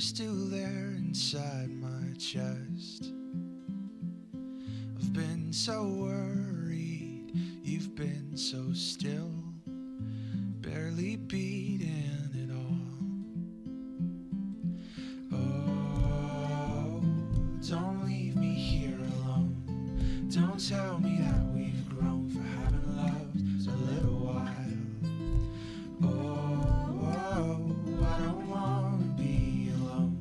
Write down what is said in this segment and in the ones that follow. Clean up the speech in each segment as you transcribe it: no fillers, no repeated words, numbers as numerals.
still there inside my chest? I've been so worried, you've been so still, barely beating it all. Oh, don't leave me here alone. Don't tell me that we've grown for having loved a little while. Oh, I don't wanna be alone.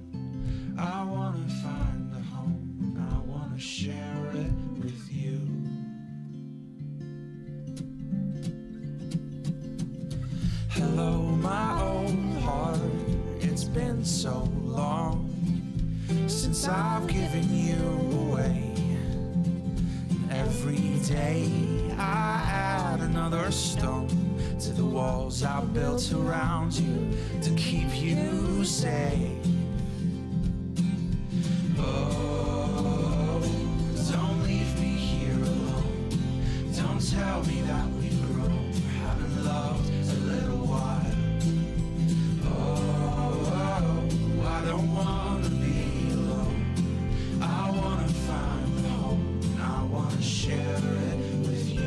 I wanna find a home. I wanna share it with you. Hello, my old heart. It's been so long since I've given you away. Every day I add another stone to the walls I built around you to keep you safe. Oh, don't leave me here alone. Don't tell me that we've grown for having loved a little while. Oh, I don't wanna be alone. I wanna find a home. I wanna share it with you.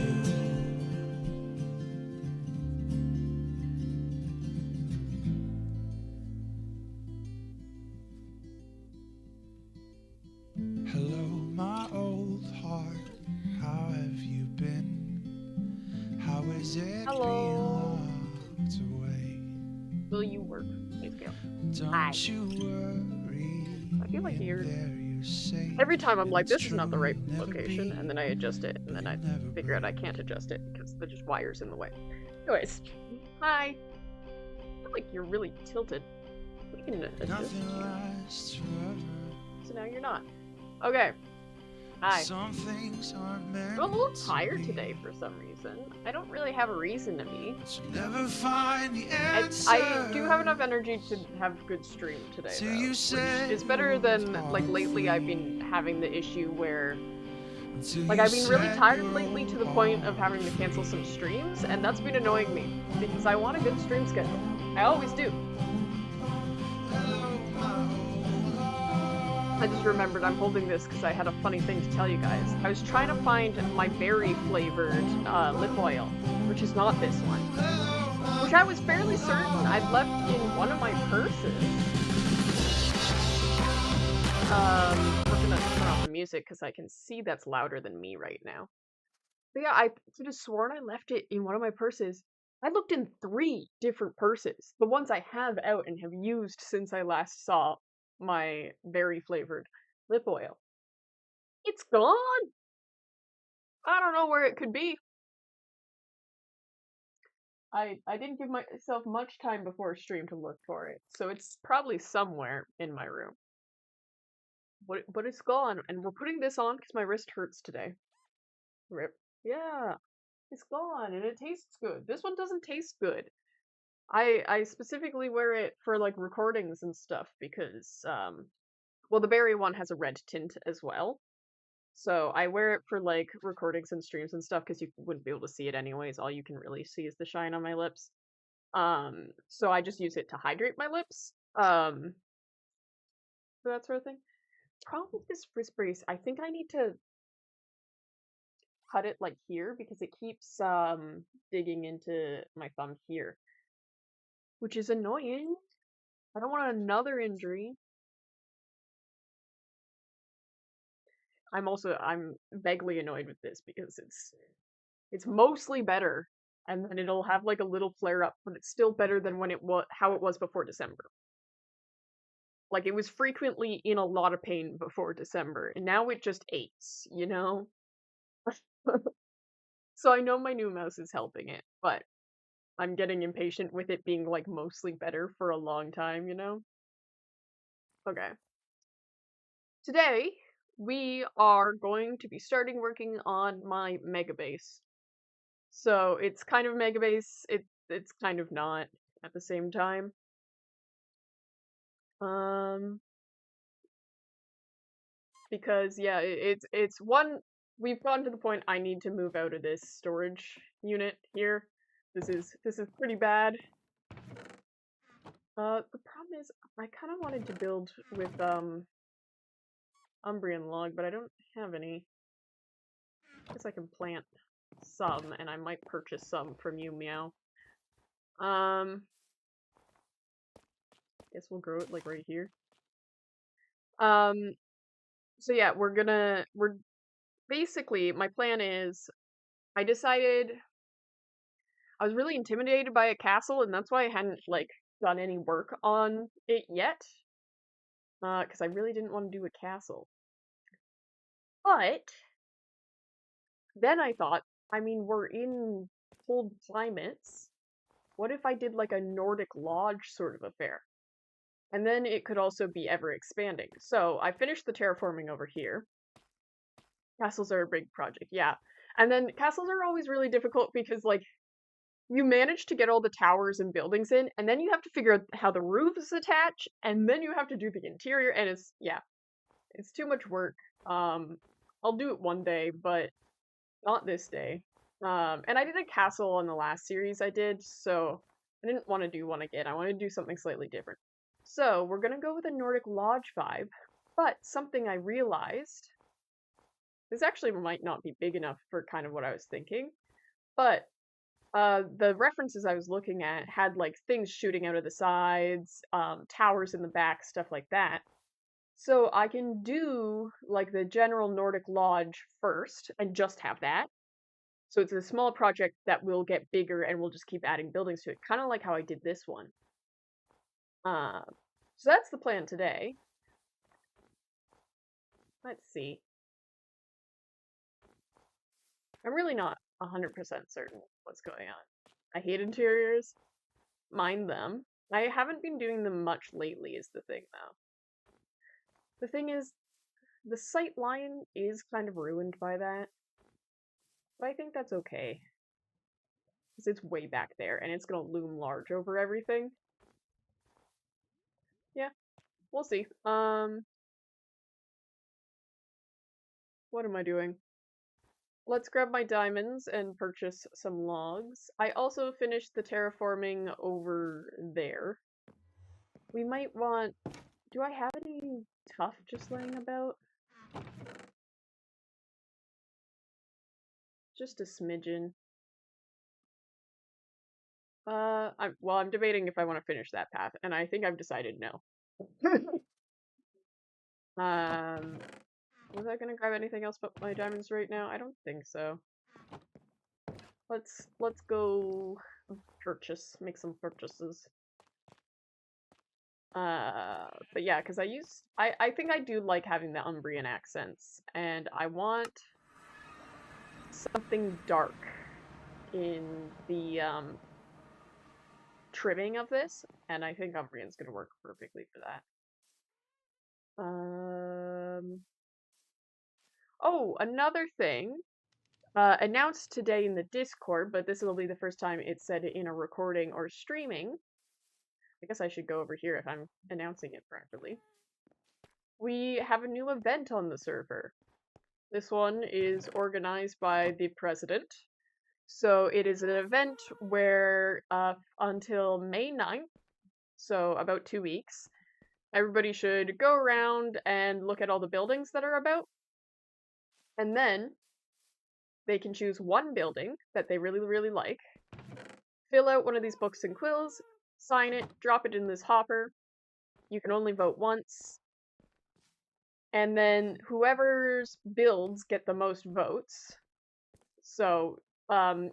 Hello, my old heart. How have you been? How is it Hello. being locked away? Will you work? Please go. Don't Hi. you worry. I feel like you're... There you're safe. Every time I'm like, It's this is not the true, right you'll never location, be, and then I adjust it, and then I you'll never figure out I break. can't adjust it because there's just wires in the way. Anyways, hi. I feel like you're really tilted. We can adjust Nothing you. lasts forever. So now you're not. Okay. Hi. Some things aren't meant I'm a little to tired be, today for some reason. I don't really have a reason to be. but you never find the I answer. do have enough energy to have a good stream today, Till though, you which said is better you than, were like, lately I've free. been having the issue where, Until like, you I've been really said tired you lately to the were point of having to all cancel some free. streams, and that's been annoying me, because I want a good stream schedule. I always do. Hello, my old heart. I just remembered I'm holding this because I had a funny thing to tell you guys. I was trying to find my berry-flavored lip oil, which is not this one. Which I was fairly certain I'd left in one of my purses. We're gonna turn off the music because I can see that's louder than me right now. But yeah, I could have sworn I left it in one of my purses. I looked in 3 different purses, the ones I have out and have used since I last saw my berry-flavored lip oil. It's gone! I don't know where it could be. I didn't give myself much time before stream to look for it, so it's probably somewhere in my room. But it's gone, and we're putting this on because my wrist hurts today. Rip. Yeah, it's gone, and it tastes good. This one doesn't taste good. I specifically wear it for, like, recordings and stuff because, well, the berry one has a red tint as well. So I wear it for, like, recordings and streams and stuff because you wouldn't be able to see it anyways. All you can really see is the shine on my lips. So I just use it to hydrate my lips. For that sort of thing. Problem with this wrist brace, I think I need to cut it, like, here because it keeps, digging into my thumb here. Which is annoying. I don't want another injury. I'm vaguely annoyed with this because it's mostly better, and then it'll have, like, a little flare up, but it's still better than when how it was before December. Like, it was frequently in a lot of pain before December, and now it just aches, you know? So I know my new mouse is helping it, but I'm getting impatient with it being, like, mostly better for a long time, you know? Okay. Today, we are going to be starting working on my mega base. So it's kind of mega base, it's kind of not at the same time. Because yeah, it's one, we've gotten to the point I need to move out of this storage unit here. This is pretty bad. The problem is I kind of wanted to build with Umbrian log, but I don't have any. I guess I can plant some, and I might purchase some from you, Meow. Guess we'll grow it like right here. So yeah, we're basically, my plan is, I decided I was really intimidated by a castle, and that's why I hadn't, like, done any work on it yet. Because I really didn't want to do a castle. But then I thought, I mean, we're in cold climates. What if I did like a Nordic lodge sort of affair? And then it could also be ever expanding. So I finished the terraforming over here. Castles are a big project, yeah. And then castles are always really difficult because, like, you manage to get all the towers and buildings in, and then you have to figure out how the roofs attach, and then you have to do the interior, and it's too much work. I'll do it one day, but not this day. And I did a castle on the last series I did, so I didn't want to do one again. I want to do something slightly different. So we're gonna go with a Nordic Lodge vibe, but something I realized, this actually might not be big enough for kind of what I was thinking, but the references I was looking at had like things shooting out of the sides, towers in the back, stuff like that. So I can do like the general Nordic Lodge first and just have that. So it's a small project that will get bigger and we'll just keep adding buildings to it, kind of like how I did this one. Uh, so that's the plan today. Let's see. I'm really not 100% certain what's going on. I hate interiors. Mind them. I haven't been doing them much lately is the thing, though. The thing is, the sight line is kind of ruined by that. But I think that's okay. Because it's way back there, and it's gonna loom large over everything. Yeah, we'll see. What am I doing? Let's grab my diamonds and purchase some logs. I also finished the terraforming over there. We might want... Do I have any tuff just laying about? Just a smidgen. I'm debating if I want to finish that path, and I think I've decided no. Was I gonna grab anything else but my diamonds right now? I don't think so. Let's go purchase, make some purchases. But yeah, because I think I do like having the Umbrian accents, and I want something dark in the, trimming of this, and I think Umbrian's gonna work perfectly for that. Oh, another thing, announced today in the Discord, but this will be the first time it's said in a recording or streaming. I guess I should go over here if I'm announcing it properly. We have a new event on the server. This one is organized by the president. So it is an event where until May 9th, so about 2 weeks, everybody should go around and look at all the buildings that are about. And then they can choose one building that they really, really like, fill out one of these books and quills, sign it, drop it in this hopper. You can only vote once. And then whoever's builds get the most votes. So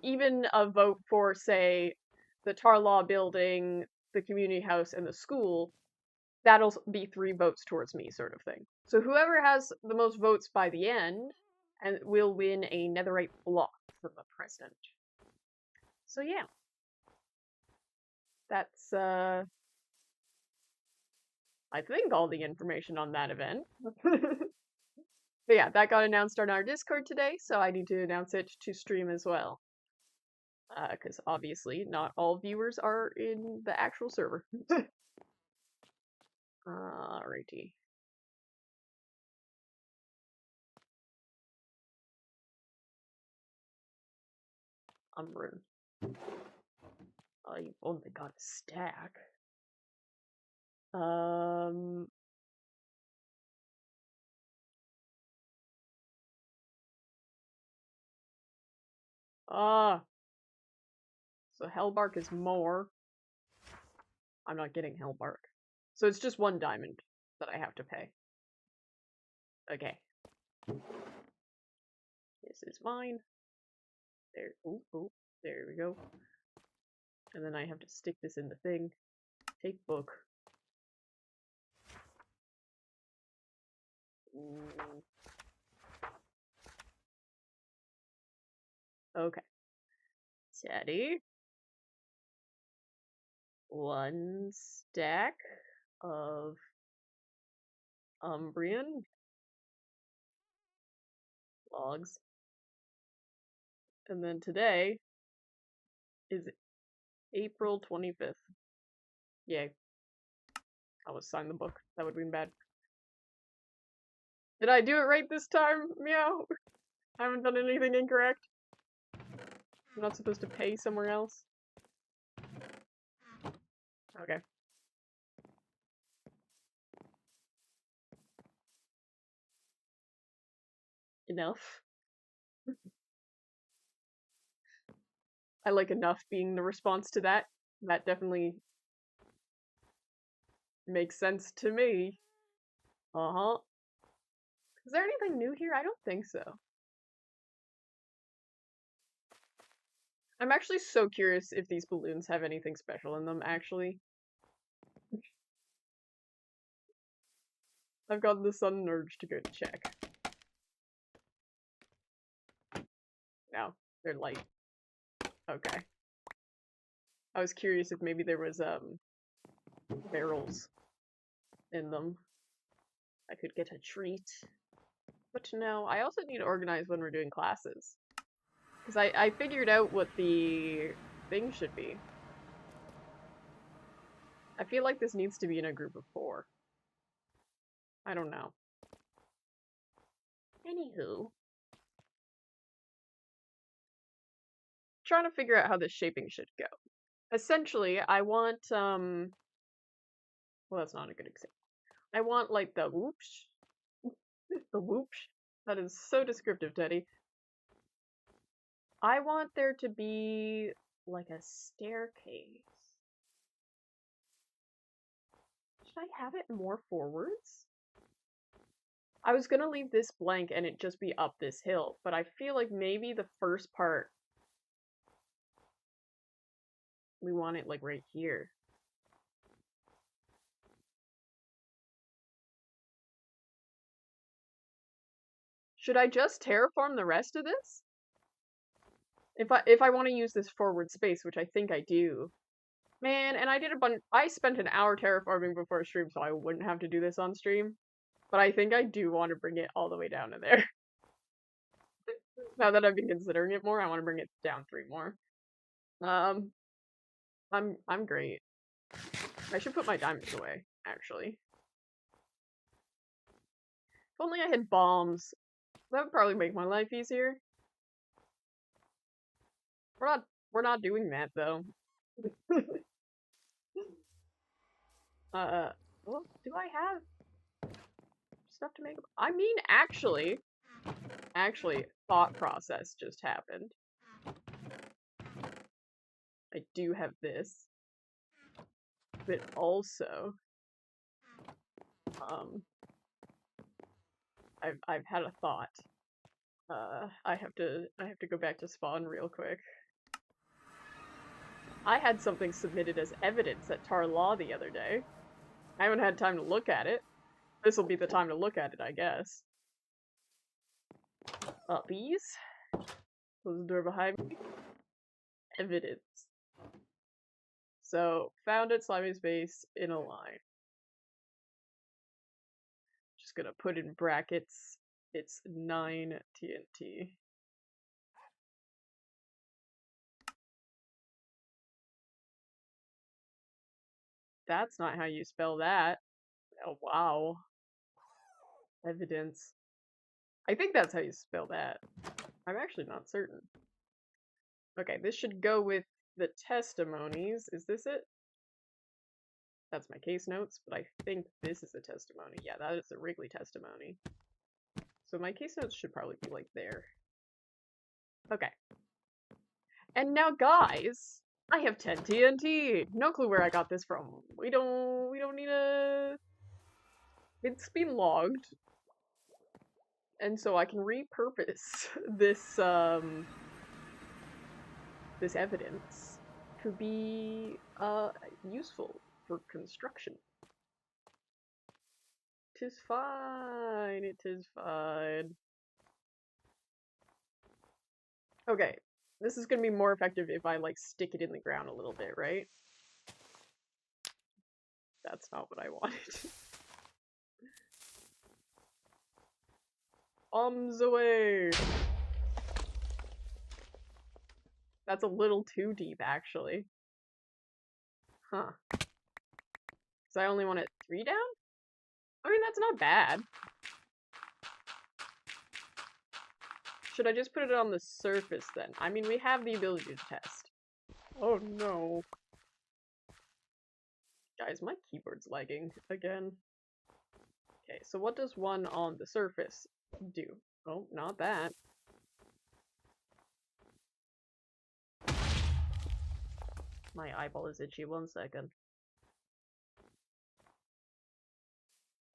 even a vote for, say, the Tarlaw building, the community house, and the school, that'll be 3 votes towards me, sort of thing. So whoever has the most votes by the end and will win a netherite block from the president. So yeah. That's I think all the information on that event. But yeah, that got announced on our Discord today, so I need to announce it to stream as well. Because obviously not all viewers are in the actual server. Alrighty. I've only got a stack. Um. Ah. So Hellbark is more. I'm not getting Hellbark. So it's just 1 diamond that I have to pay. Okay. This is fine. There. Ooh, ooh. There we go. And then I have to stick this in the thing. Take book. Mm. Okay. Teddy. 1 stack of Umbrian logs. And then today is April 25th. Yay. I was sign the book. That would have been bad. Did I do it right this time? Meow. I haven't done anything incorrect. I'm not supposed to pay somewhere else. Okay. Enough. I like enough being the response to that. That definitely makes sense to me. Uh-huh. Is there anything new here? I don't think so. I'm actually so curious if these balloons have anything special in them, actually. I've got the sudden urge to go check. No, they're light. Okay. I was curious if maybe there was, barrels in them. I could get a treat. But no, I also need to organize when we're doing classes. Because I figured out what the thing should be. I feel like this needs to be in a group of 4. I don't know. Anywho. Trying to figure out how this shaping should go. Essentially, I want, well, that's not a good example. I want, like, the whoosh. The whoosh. That is so descriptive, Teddy. I want there to be, like, a staircase. Should I have it more forwards? I was gonna leave this blank and it just be up this hill, but I feel like maybe the first part we want it like right here. Should I just terraform the rest of this? If I want to use this forward space, which I think I do. Man, and I spent an hour terraforming before stream, so I wouldn't have to do this on stream. But I think I do want to bring it all the way down to there. Now that I've been considering it more, I want to bring it down 3 more. I'm great. I should put my diamonds away, actually. If only I had bombs. That would probably make my life easier. We're not doing that though. Well, do I have stuff to make? I mean, actually, thought process just happened. I do have this, but also, I've had a thought. I have to go back to spawn real quick. I had something submitted as evidence at Tar Law the other day. I haven't had time to look at it. This will be the time to look at it, I guess. Uppies. Close the door behind me. Evidence. So, found at Slimy Space in a line. Just gonna put in brackets, it's 9 TNT. That's not how you spell that. Oh, wow. Evidence. I think that's how you spell that. I'm actually not certain. Okay, this should go with the testimonies. Is this it? That's my case notes, but I think this is a testimony. Yeah, that is a Wrigley testimony. So my case notes should probably be like there. Okay. And now, guys, I have 10 TNT. No clue where I got this from. We don't need a... It's been logged. And so I can repurpose this, this evidence to be, useful for construction. 'Tis fine, it is fine. Okay, this is gonna be more effective if I, like, stick it in the ground a little bit, right? That's not what I wanted. Arms away! That's a little too deep, actually. Huh. Because I only want it 3 down? I mean, that's not bad. Should I just put it on the surface, then? I mean, we have the ability to test. Oh, no. Guys, my keyboard's lagging again. Okay, so what does one on the surface do? Oh, not that. My eyeball is itchy, 1 second.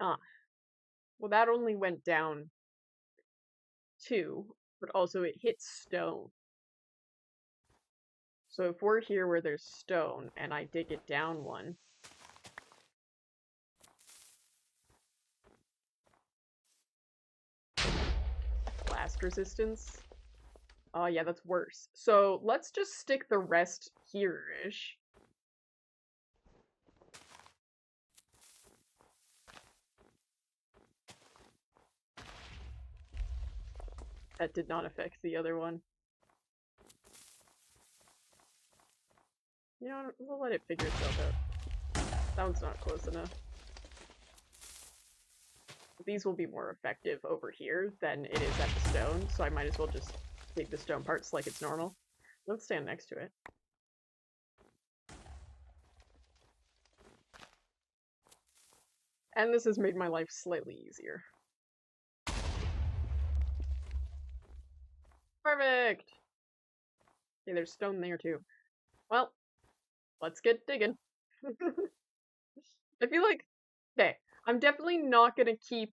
Ah. Well, that only went down 2, but also it hits stone. So if we're here where there's stone, and I dig it down 1... Blast resistance? Oh yeah, that's worse. So let's just stick the rest here-ish. That did not affect the other one. You know, we'll let it figure itself out. That one's not close enough. These will be more effective over here than it is at the stone, so I might as well just take the stone parts like it's normal. Let's stand next to it. And this has made my life slightly easier. Perfect! Okay, there's stone there too. Well, let's get digging. I feel like... Okay, I'm definitely not gonna keep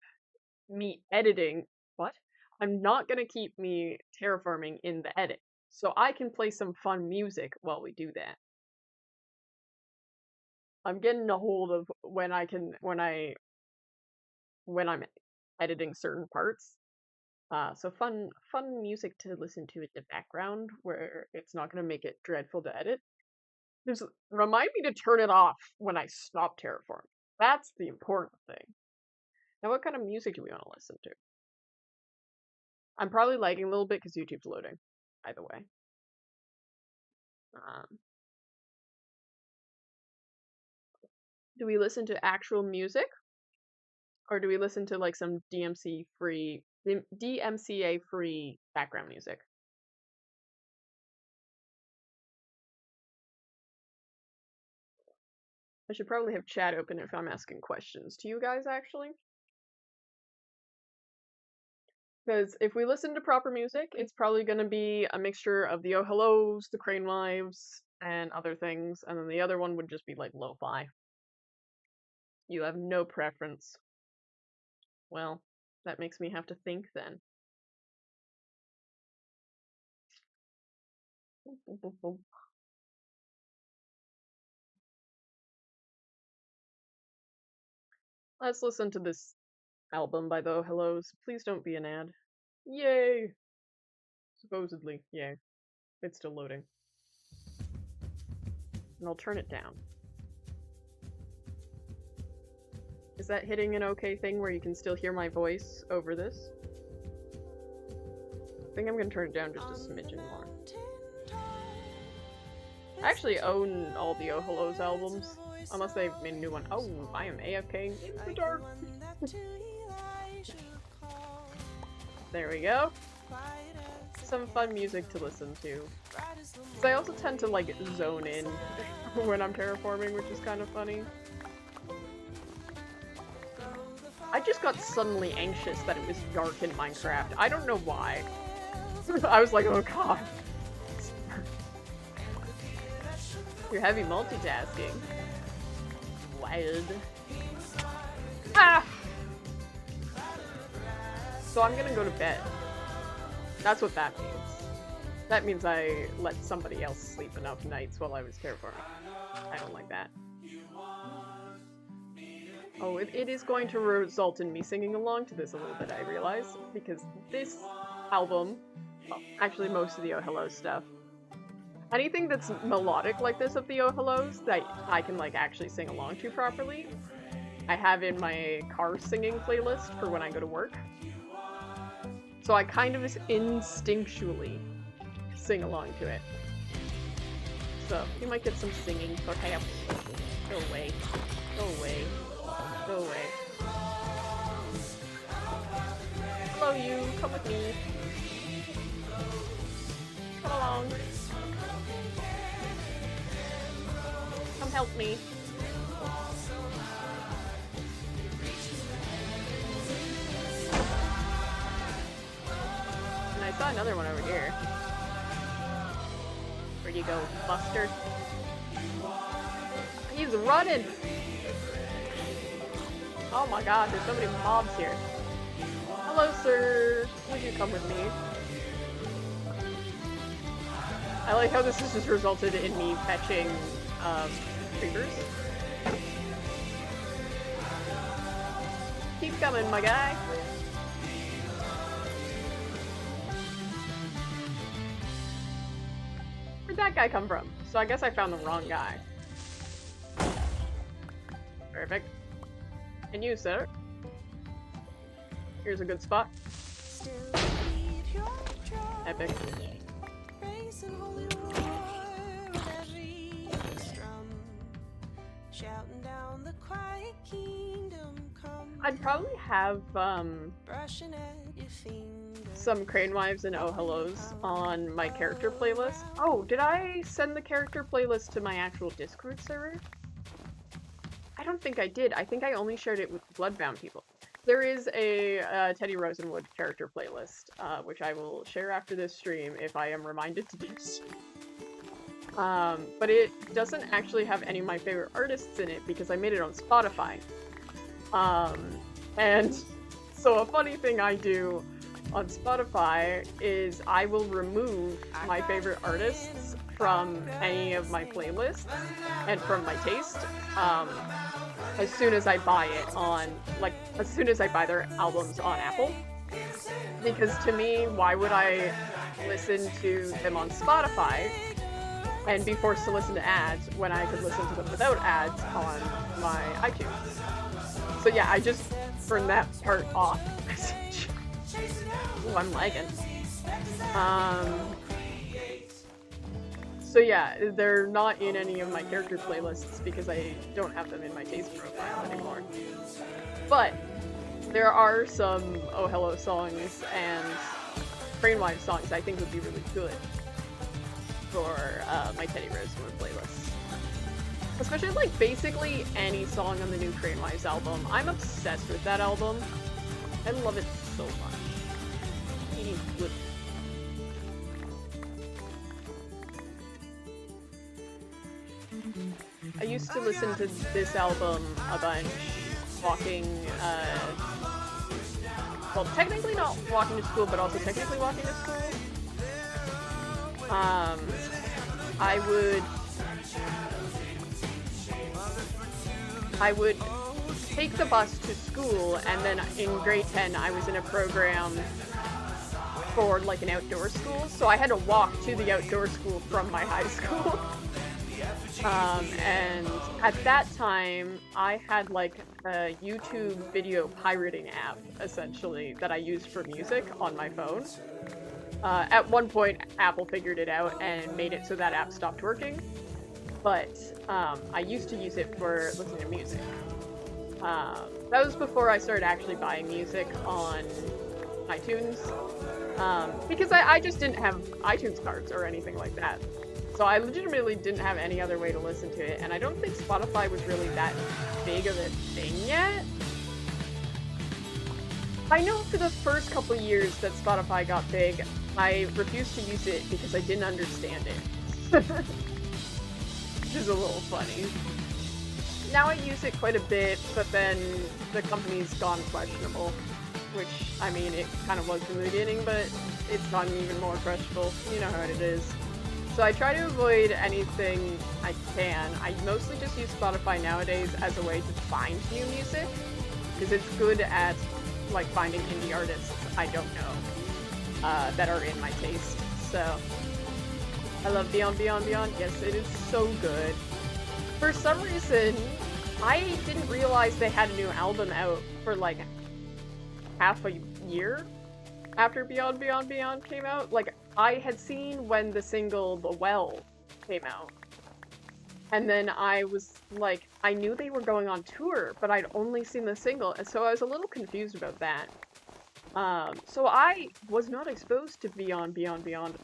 me editing... What? I'm not gonna keep me terraforming in the edit. So I can play some fun music while we do that. I'm getting a hold of when I'm editing certain parts. So fun music to listen to in the background where it's not gonna make it dreadful to edit. Just remind me to turn it off when I stop terraforming. That's the important thing. Now what kind of music do we want to listen to? I'm probably lagging a little bit because YouTube's loading, either way. Do we listen to actual music? Or do we listen to like some DMCA-free background music? I should probably have chat open if I'm asking questions to you guys, actually. Because if we listen to proper music, it's probably going to be a mixture of the Oh Hellos, the Crane Wives, and other things, and then the other one would just be like lo-fi. You have no preference. Well, that makes me have to think then. Let's listen to this album by the Oh Hellos. Please don't be an ad. Yay! Supposedly, yay. It's still loading. And I'll turn it down. Is that hitting an okay thing where you can still hear my voice over this? I think I'm gonna turn it down just a smidgen more. I actually own all the Oh Hellos albums, unless they've made a new one. Oh, I am AFK in the dark. There we go. Some fun music to listen to. Because I also tend to like zone in when I'm terraforming, which is kind of funny. just got suddenly anxious that it was dark in Minecraft. I don't know why. I was like, oh god. You're heavy multitasking. Wild. Ah! So I'm gonna go to bed. That's what that means. That means I let somebody else sleep enough nights while I was terraforming. I don't like that. Oh, it is going to result in me singing along to this a little bit, I realize, because this album, well, actually most of the Oh Hello stuff, anything that's melodic like this of the Oh Hellos that I can like actually sing along to properly, I have in my car singing playlist for when I go to work. So I kind of instinctually sing along to it. So you might get some singing perhaps. Go away. Go away. Go away. Hello you, come with me. Come along. Come help me. And I saw another one over here. Where'd you go, Buster? He's running! Oh my god, there's so many mobs here. Hello, sir. Would you come with me? I like how this has just resulted in me fetching, creepers. Keep coming, my guy. Where'd that guy come from? So I guess I found the wrong guy. Perfect. And you, sir. Here's a good spot. Epic. I'd probably have some Crane Wives and Oh Hellos on my character playlist. Oh, did I send the character playlist to my actual Discord server? I don't think I did. I think I only shared it with Bloodbound people. There is a Teddy Rosenwood character playlist, which I will share after this stream if I am reminded to do so. But it doesn't actually have any of my favorite artists in it because I made it on Spotify. And so a funny thing I do on Spotify is I will remove my favorite artists from any of my playlists and from my taste as soon as I buy it on, like, as soon as I buy their albums on Apple. Because to me, why would I listen to them on Spotify and be forced to listen to ads when I could listen to them without ads on my iTunes? So yeah, I just turned that part off. Ooh, I'm lagging. So yeah, they're not in any of my character playlists because I don't have them in my taste profile anymore. But there are some Oh Hello songs and Crane Wives songs I think would be really good for my Teddy Rosewood playlist. Especially like basically any song on the new Crane Wives album. I'm obsessed with that album. I love it so much. It is good. I used to listen to this album a bunch, walking, well, technically not walking to school, but also technically walking to school. I would take the bus to school, and then in grade 10, I was in a program for, like, an outdoor school, so I had to walk to the outdoor school from my high school. And at that time, I had like a YouTube video pirating app, essentially, that I used for music on my phone. At one point, Apple figured it out and made it so that app stopped working, but I used to use it for listening to music. That was before I started actually buying music on iTunes, because I just didn't have iTunes cards or anything like that. So I legitimately didn't have any other way to listen to it, and I don't think Spotify was really that big of a thing yet. I know for the first couple years that Spotify got big, I refused to use it because I didn't understand it. Which is a little funny. Now I use it quite a bit, but then the company's gone questionable. Which, I mean, it kind of was from the beginning, but it's gotten even more questionable. You know how it is. So I try to avoid anything I can. I mostly just use Spotify nowadays as a way to find new music, because it's good at, like, finding indie artists I don't know that are in my taste. So I love Beyond Beyond Beyond. Yes, it is so good. For some reason, I didn't realize they had a new album out for like half a year after Beyond Beyond Beyond came out. Like, I had seen when the single The Well came out. And then I was like, I knew they were going on tour, but I'd only seen the single, and so I was a little confused about that. So I was not exposed to Beyond Beyond Beyond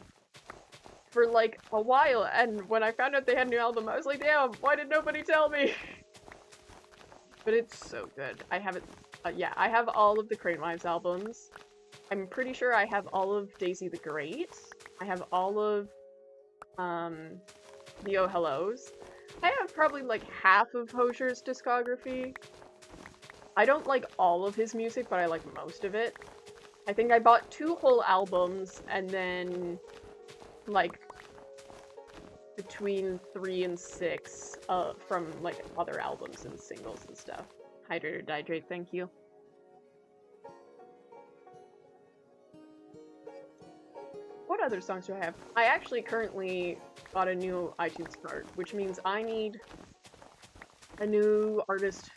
for like a while, and when I found out they had a new album, I was like, damn, why did nobody tell me? But it's so good. I have it, yeah, I have all of the Crane Wives albums. I'm pretty sure I have all of Daisy the Great. I have all of, the Oh Hellos. I have probably like half of Hosier's discography. I don't like all of his music, but I like most of it. I think I bought 2 whole albums, and then like between 3 and 6 from like other albums and singles and stuff. Hydrate or Dihydrate, thank you. What other songs do I have? I actually currently got a new iTunes card, which means I need a new artist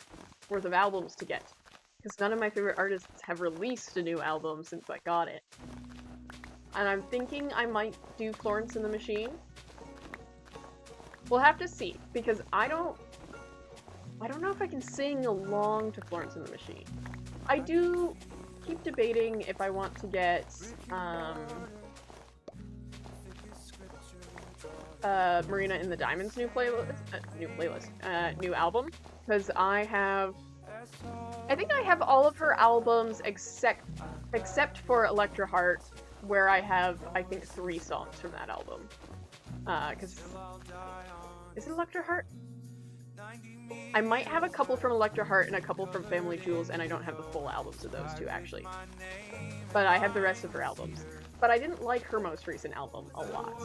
worth of albums to get. Because none of my favorite artists have released a new album since I got it. And I'm thinking I might do Florence and the Machine. We'll have to see, because I don't know if I can sing along to Florence and the Machine. I do keep debating if I want to get, Marina in the Diamonds new album, because I think I have all of her albums except for Electra Heart, where I have, I think, 3 songs from that album. Because is it Electra Heart? I might have a couple from Electra Heart and a couple from Family Jewels, and I don't have the full albums of those 2 actually. But I have the rest of her albums. But I didn't like her most recent album a lot.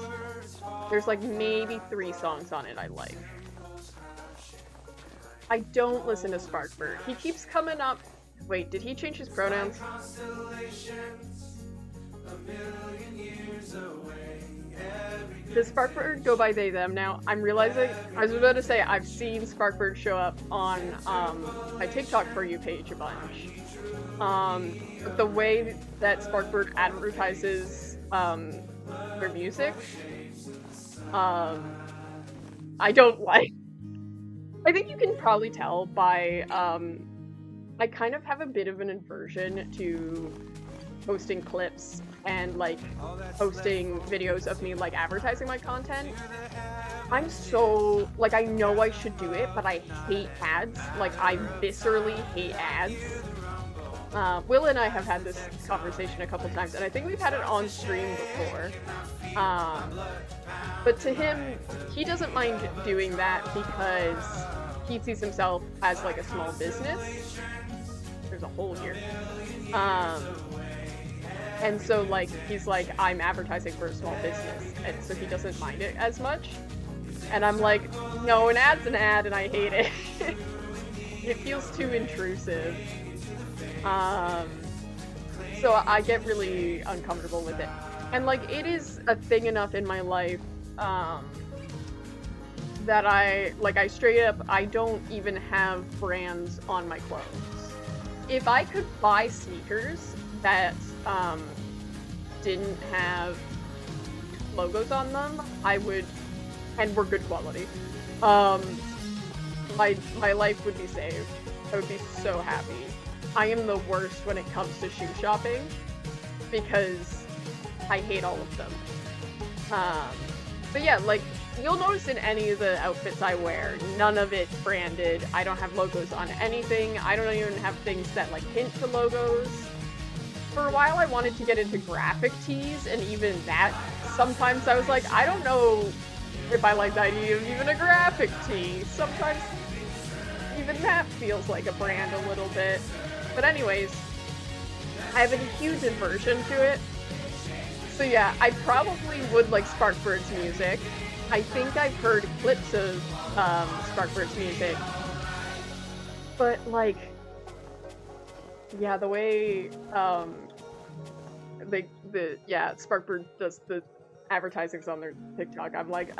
There's like maybe 3 songs on it I like. I don't listen to Sparkbird. He keeps coming up. Wait, did he change his pronouns? Does Sparkbird go by they, them now? I'm realizing, I was about to say, I've seen Sparkbird show up on my TikTok For You page a bunch. The way that Sparkbird advertises their music, I don't like. I think you can probably tell by, I kind of have a bit of an aversion to posting clips and like posting videos of me like advertising my content. I'm so, like, I know I should do it, but I hate ads. Like, I viscerally hate ads. Will and I have had this conversation a couple times, and I think we've had it on stream before. But to him, he doesn't mind doing that because he sees himself as like a small business. There's a hole here. And so like, he's like, I'm advertising for a small business, and so he doesn't mind it as much. And I'm like, no, an ad's an ad, and I hate it. It feels too intrusive. So I get really uncomfortable with it. And like, it is a thing enough in my life, that I straight up, I don't even have brands on my clothes. If I could buy sneakers that, didn't have logos on them, I would, and were good quality, my life would be saved. I would be so happy. I am the worst when it comes to shoe shopping, because I hate all of them. But yeah, like, you'll notice in any of the outfits I wear, none of it's branded. I don't have logos on anything. I don't even have things that like hint to logos. for a while I wanted to get into graphic tees, and even that, sometimes I was like, I don't know if I like the idea of even a graphic tee. Sometimes even that feels like a brand a little bit. But anyways, I have a huge aversion to it. So yeah, I probably would like Sparkbird's music. I think I've heard clips of Sparkbird's music. But like, yeah, the way Sparkbird does the advertisings on their TikTok, I'm like,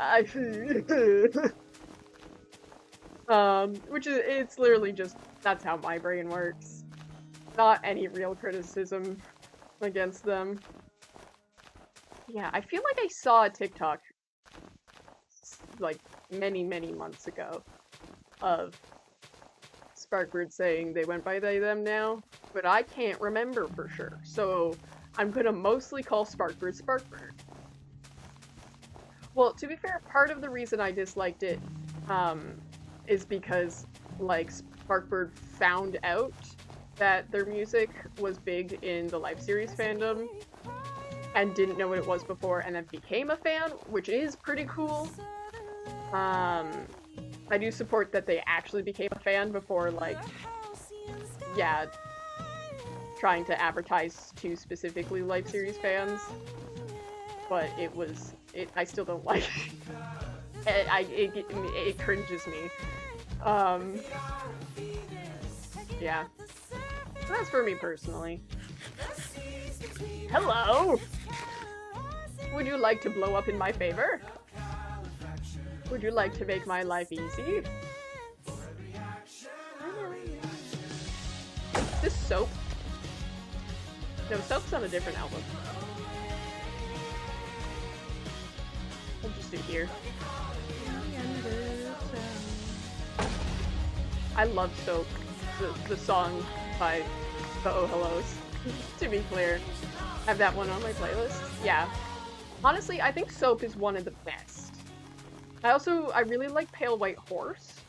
which is, it's literally just, that's how my brain works. Not any real criticism against them. Yeah, I feel like I saw a TikTok like many months ago of Sparkbird saying they went by they them now, but I can't remember for sure. So I'm gonna mostly call Sparkbird Sparkbird. Well, to be fair, part of the reason I disliked it is because like Sparkbird found out that their music was big in the live series fandom and didn't know what it was before, and then became a fan, which is pretty cool. I do support that they actually became a fan before, like, yeah, trying to advertise to specifically live series fans. But I still don't like it. It cringes me. Yeah. So that's for me personally. Hello! Would you like to blow up in my favor? Would you like to make my life easy? Is this Soap? No, Soap's on a different album. I'll just do here. I love Soap, the song by the Oh Hellos, to be clear. I have that one on my playlist. Yeah. Honestly, I think Soap is one of the best. I really like Pale White Horse.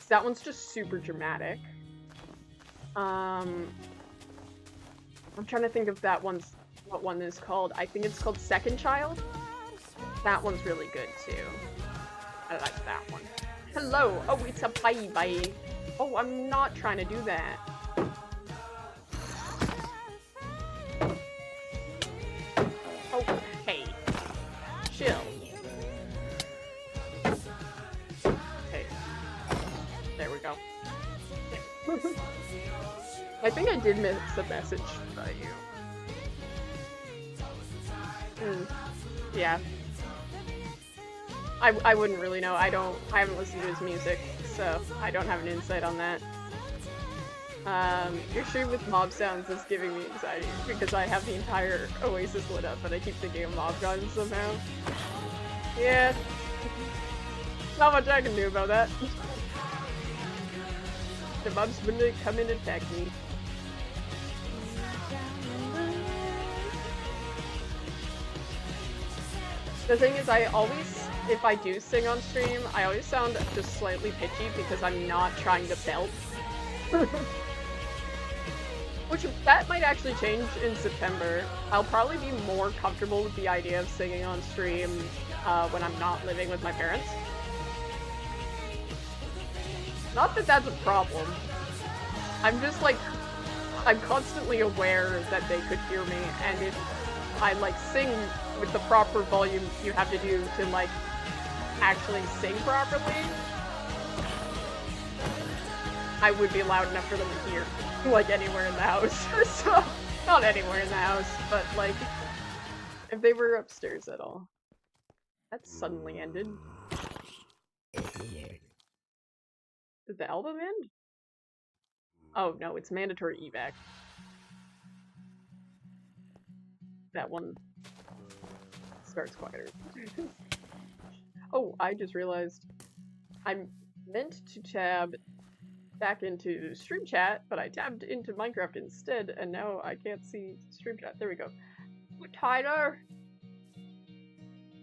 That one's just super dramatic. I'm trying to think of what one is called. I think it's called Second Child. That one's really good too. I like that one. Hello! Oh, it's a bye. Oh, I'm not trying to do that. Oh, hey. Chill. Okay. There we go. I think I did miss a message by you. Yeah. I wouldn't really know. I haven't listened to his music, so I don't have an insight on that. Your stream with mob sounds is giving me anxiety because I have the entire Oasis lit up, but I keep thinking of mob guns somehow. Yeah. Not much I can do about that. The mobs wouldn't come and attack me. The thing is, if I do sing on stream, I always sound just slightly pitchy because I'm not trying to belt. Which, that might actually change in September. I'll probably be more comfortable with the idea of singing on stream when I'm not living with my parents. Not that that's a problem. I'm just like, I'm constantly aware that they could hear me, and if I like sing with the proper volume you have to do to like actually sing properly, I would be loud enough for them to hear, like anywhere in the house. So, not anywhere in the house, but like, if they were upstairs at all. That suddenly ended. Did the album end? Oh no, it's mandatory evac. That one starts quieter. Oh, I just realized I'm meant to tab back into stream chat, but I tabbed into Minecraft instead, and now I can't see stream chat. There we go. Ooh, Tyler!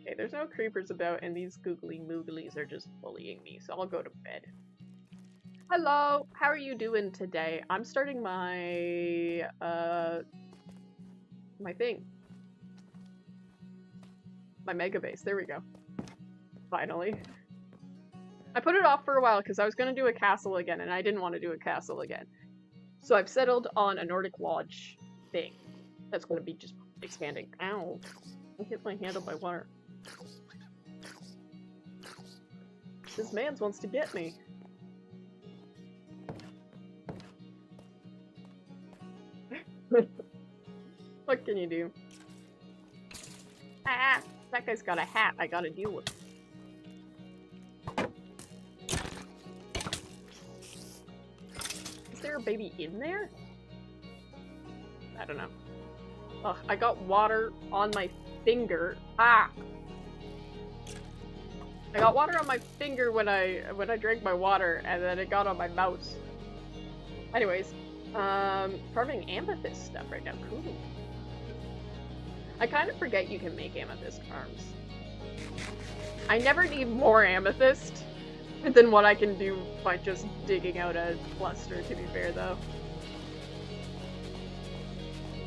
Okay, there's no creepers about, and these googly mooglies are just bullying me, so I'll go to bed. Hello! How are you doing today? I'm starting my My thing. My mega base. There we go. Finally. I put it off for a while because I was going to do a castle again, and I didn't want to do a castle again. So I've settled on a Nordic Lodge thing. That's going to be just expanding. Ow. I hit my handle by water. This man's wants to get me. What can you do? Ah! That guy's got a hat I gotta deal with. Is there a baby in there? I don't know. Ugh, I got water on my finger. Ah! I got water on my finger when I drank my water, and then it got on my mouse. Anyways, farming amethyst stuff right now. Cool. I kind of forget you can make amethyst farms. I never need more amethyst than what I can do by just digging out a cluster, to be fair, though.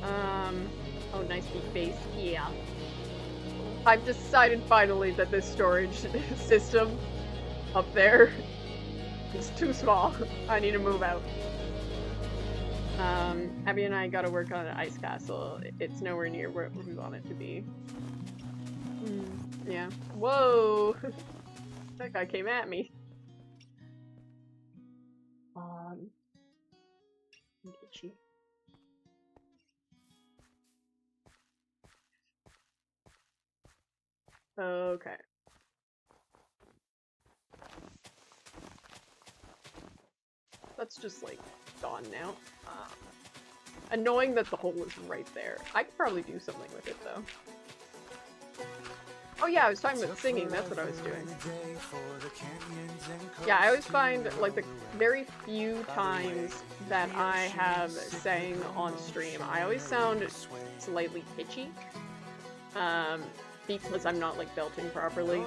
Oh, nice big base. Yeah. I've decided finally that this storage system up there is too small. I need to move out. Abby and I gotta work on an ice castle. It's nowhere near where we want it to be. Yeah. Whoa! That guy came at me. Itchy. Okay. That's just, like, gone now. Annoying that the hole is right there. I could probably do something with it, though. Oh yeah, I was talking about singing, that's what I was doing. Yeah, I always find, like, the very few times that I have sang on stream, I always sound slightly pitchy. Because I'm not, like, belting properly.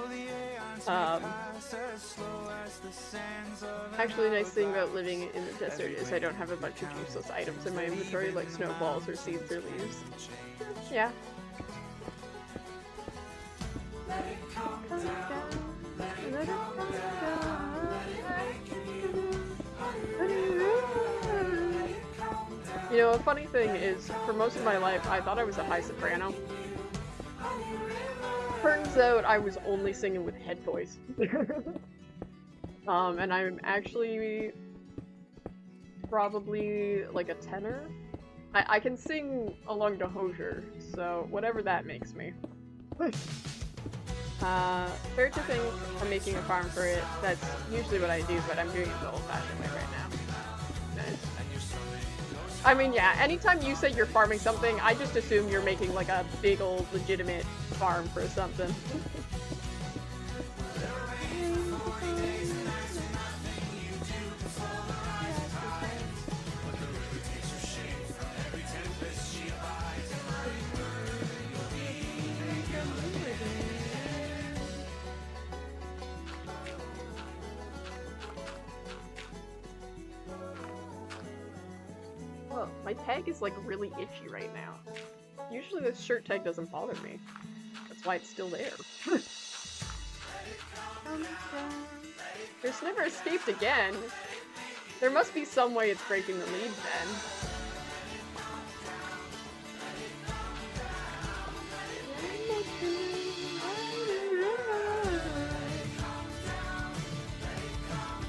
Actually, the nice thing about living in the desert is I don't have a bunch of useless items in my inventory, like snowballs or seeds or leaves. Yeah. You know, a funny thing is, for most of my life, I thought I was a high soprano. Turns out I was only singing with head voice. And I'm actually probably like a tenor. I can sing along to Hosier, so whatever that makes me. Fair to think I'm making a farm for it. That's usually what I do, but I'm doing it the old-fashioned way right now. Nice. I mean, yeah, anytime you say you're farming something, I just assume you're making like a big old legitimate farm for something. Whoa, my tag is like really itchy right now. Usually this shirt tag doesn't bother me. That's why it's still there. There's never escaped again. There must be some way it's breaking the lead then.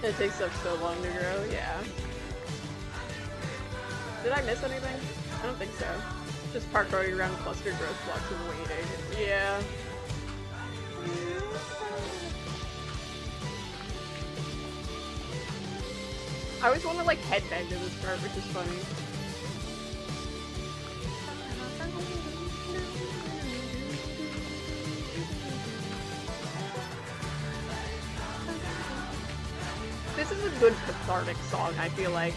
It takes up so long to grow, yeah. Did I miss anything? I don't think so. Just parkouring around cluster growth blocks and waiting. Yeah. I always want to like headbang to this part, which is funny. This is a good cathartic song, I feel like.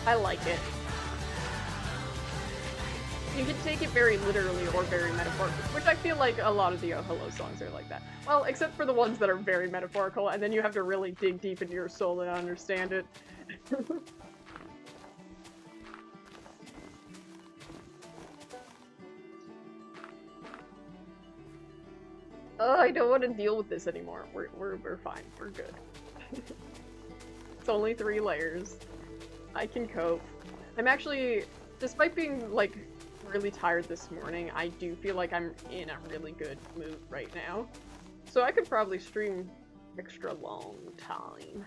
I like it. You can take it very literally or very metaphorically, which I feel like a lot of the Oh Hello songs are like that. Well, except for the ones that are very metaphorical, and then you have to really dig deep into your soul to understand it. Oh, I don't want to deal with this anymore. We're fine. We're good. It's only 3 layers. I can cope. I'm actually, despite being like really tired this morning, I do feel like I'm in a really good mood right now. So I could probably stream extra long time.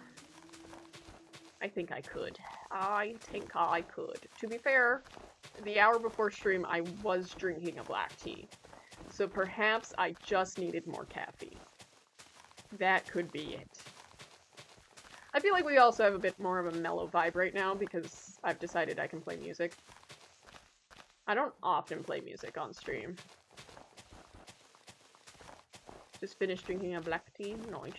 I think I could. I think I could. To be fair, the hour before stream I was drinking a black tea. So perhaps I just needed more caffeine. That could be it. I feel like we also have a bit more of a mellow vibe right now because I've decided I can play music. I don't often play music on stream. Just finished drinking a black tea. Nice.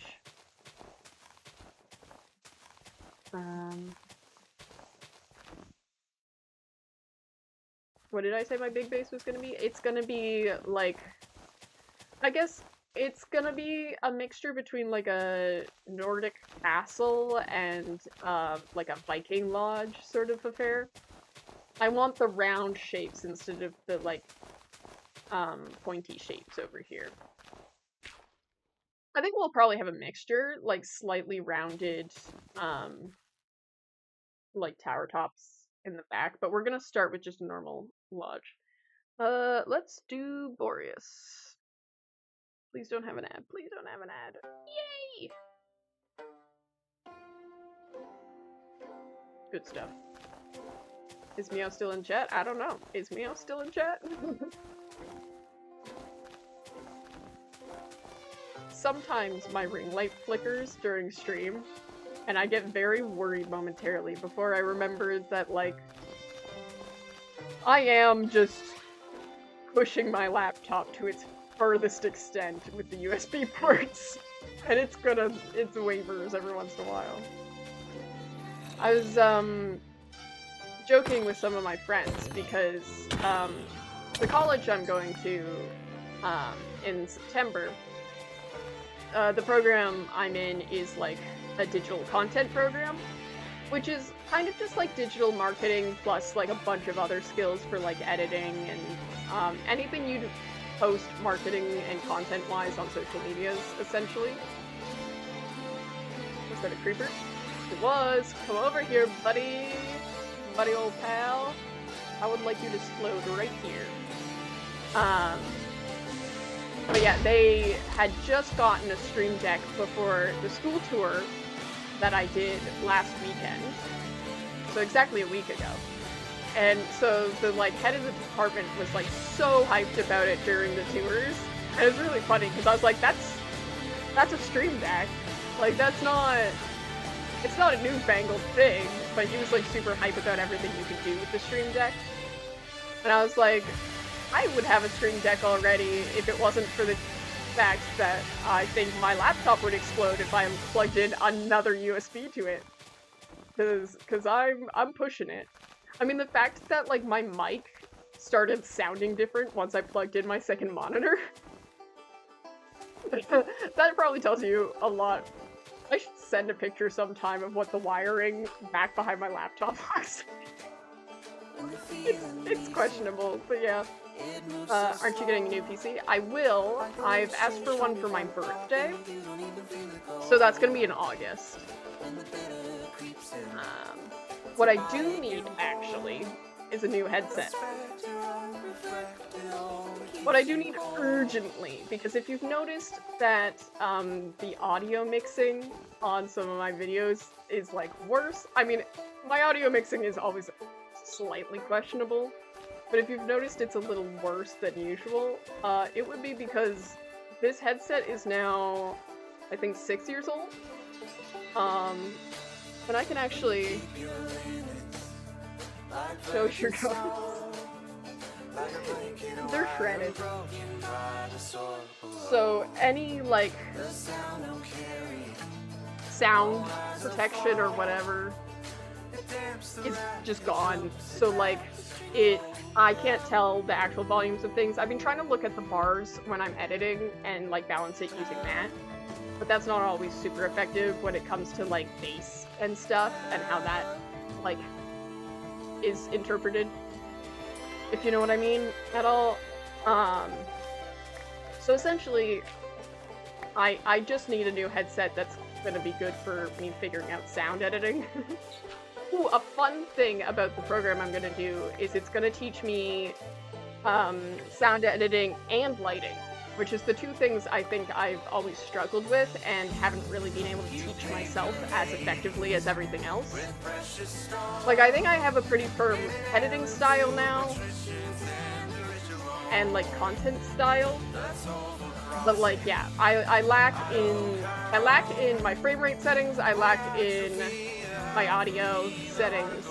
What did I say my big base was gonna be? It's gonna be like, I guess it's gonna be a mixture between like a Nordic castle and like a Viking lodge sort of affair. I want the round shapes instead of the like pointy shapes over here. I think we'll probably have a mixture, like slightly rounded like tower tops in the back, but we're gonna start with just a normal lodge. Let's do Boreas. Please don't have an ad. Please don't have an ad. Yay! Good stuff. Is Meow still in chat? I don't know. Is Meow still in chat? Sometimes my ring light flickers during stream, and I get very worried momentarily before I remember that, like, I am just pushing my laptop to its furthest extent with the USB ports, and it's wavers every once in a while. I was, joking with some of my friends because, the college I'm going to, in September, the program I'm in is like a digital content program, which is kind of just like digital marketing plus like a bunch of other skills for like editing and anything you'd post marketing and content wise on social medias, essentially. Was that a creeper? It was. Come over here, buddy. Buddy old pal. I would like you to explode right here. But yeah, they had just gotten a stream deck before the school tour that I did last weekend. So exactly a week ago. And so the like head of the department was like so hyped about it during the tours. And it was really funny because I was like, that's a stream deck. Like it's not a newfangled thing, but he was like super hyped about everything you can do with the stream deck. And I was like, I would have a stream deck already if it wasn't for the fact that I think my laptop would explode if I plugged in another USB to it. Cause I'm pushing it. I mean, the fact that like my mic started sounding different once I plugged in my second monitor, that probably tells you a lot. I should send a picture sometime of what the wiring back behind my laptop looks like. It's questionable, but yeah. Aren't you getting a new PC? I will. I've asked for one for my birthday, so that's gonna be in August. What I do need, actually, is a new headset. What I do need urgently, because if you've noticed that the audio mixing on some of my videos is like worse, I mean, my audio mixing is always slightly questionable, but if you've noticed it's a little worse than usual, it would be because this headset is now, I think, 6 years old. But I can actually show your guys. They're shredded. So any, like, sound protection or whatever is just gone. So, like, I can't tell the actual volumes of things. I've been trying to look at the bars when I'm editing and, like, balance it using that. But that's not always super effective when it comes to, like, bass and stuff and how that, like, is interpreted. If you know what I mean at all. So essentially, I just need a new headset that's gonna be good for me figuring out sound editing. Ooh, a fun thing about the program I'm gonna do is it's gonna teach me sound editing and lighting, which is the two things I think I've always struggled with and haven't really been able to teach myself as effectively as everything else. Like, I think I have a pretty firm editing style now, and like content style, but like, yeah, I lack in my frame rate settings, I lack in my audio settings.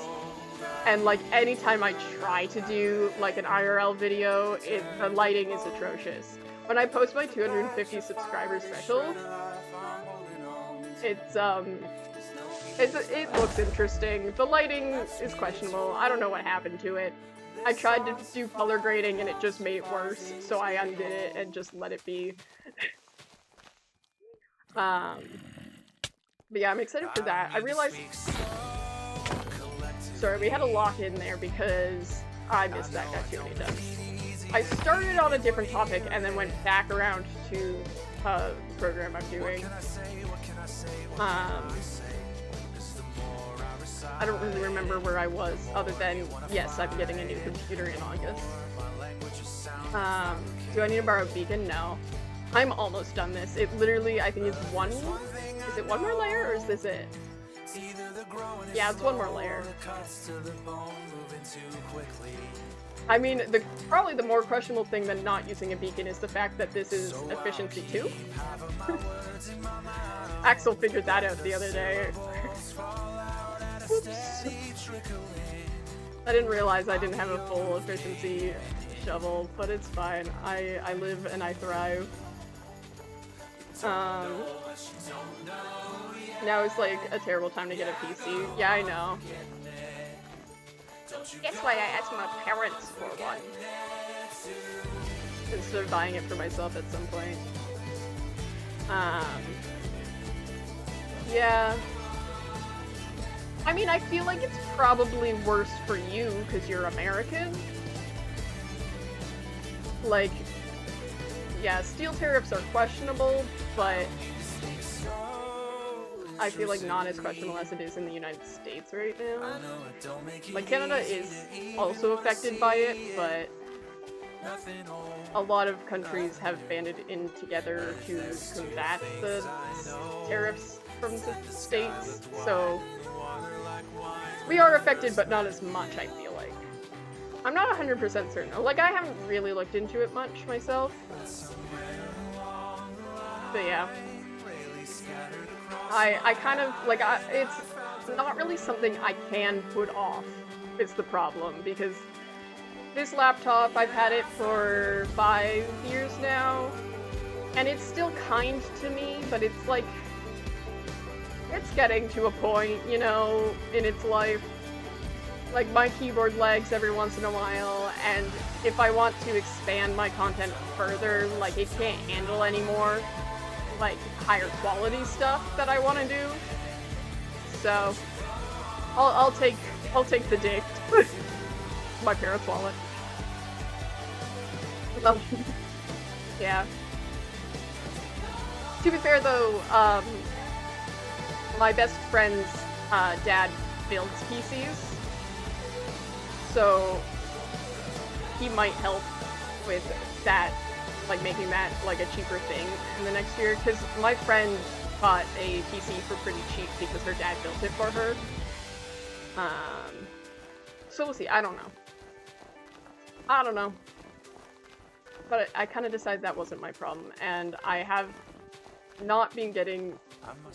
And like anytime I try to do like an IRL video, the lighting is atrocious. When I post my 250 subscriber special, it looks interesting. The lighting is questionable. I don't know what happened to it. I tried to do color grading and it just made it worse, so I undid it and just let it be. But yeah, I'm excited for that. I realized. Sorry, we had a lock in there because I missed that guy too many times. I started on a different topic and then went back around to the program I'm doing. I don't really remember where I was, other than, yes, I'm getting a new computer in August. Do I need to borrow a beacon? No. I'm almost done this. It literally, I think, is it one more layer, or is this it? Yeah, it's one more layer. I mean, probably the more questionable thing than not using a beacon is the fact that this is efficiency 2. Axel figured that out the other day. Oops. I didn't realize I didn't have a full efficiency shovel, but it's fine. I live and I thrive. Now is like a terrible time to get a PC. Yeah, I know. Guess why I asked my parents for one. Instead of buying it for myself at some point. Yeah. I mean, I feel like it's probably worse for you because you're American. Like, yeah, steel tariffs are questionable, but I feel like not as questionable as it is in the United States right now. Like, Canada is also affected by it, but a lot of countries have banded in together to combat the tariffs from the states, so we are affected, but not as much, I feel like. I'm not 100% certain. Like, I haven't really looked into it much myself. But yeah. I kind of, like, it's not really something I can put off, is the problem, because this laptop, I've had it for 5 years now, and it's still kind to me, but it's like, it's getting to a point, you know, in its life. Like, my keyboard lags every once in a while, and if I want to expand my content further, like, it can't handle anymore, like, higher quality stuff that I want to do. So, I'll take the dick. My parents' wallet. Yeah. To be fair, though, my best friend's dad builds PCs, so he might help with that, like making that like a cheaper thing in the next year, because my friend bought a PC for pretty cheap because her dad built it for her. So we'll see. I don't know. But I kind of decided that wasn't my problem, and I have not been getting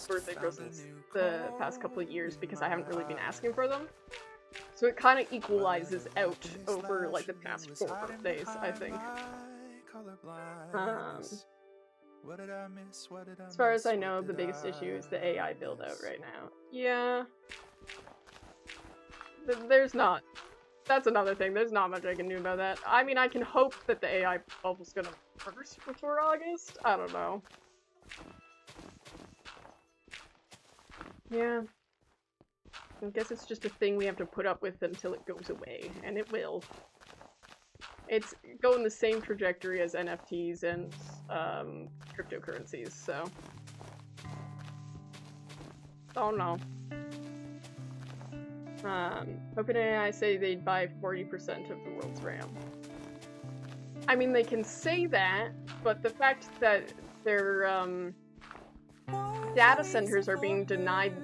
birthday presents the past couple of years because I haven't really been asking for them. So it kind of equalizes out over like the past 4 birthdays, I think. As far as I know, the biggest issue is the AI build out right now. Yeah. There's not. That's another thing. There's not much I can do about that. I mean, I can hope that the AI bubble's gonna burst before August. I don't know. Yeah. I guess it's just a thing we have to put up with until it goes away, and it will. it's going the same trajectory as NFTs and cryptocurrencies, so. Oh no. OpenAI say they'd buy 40% of the world's RAM. I mean, they can say that, but the fact that their data centers are being denied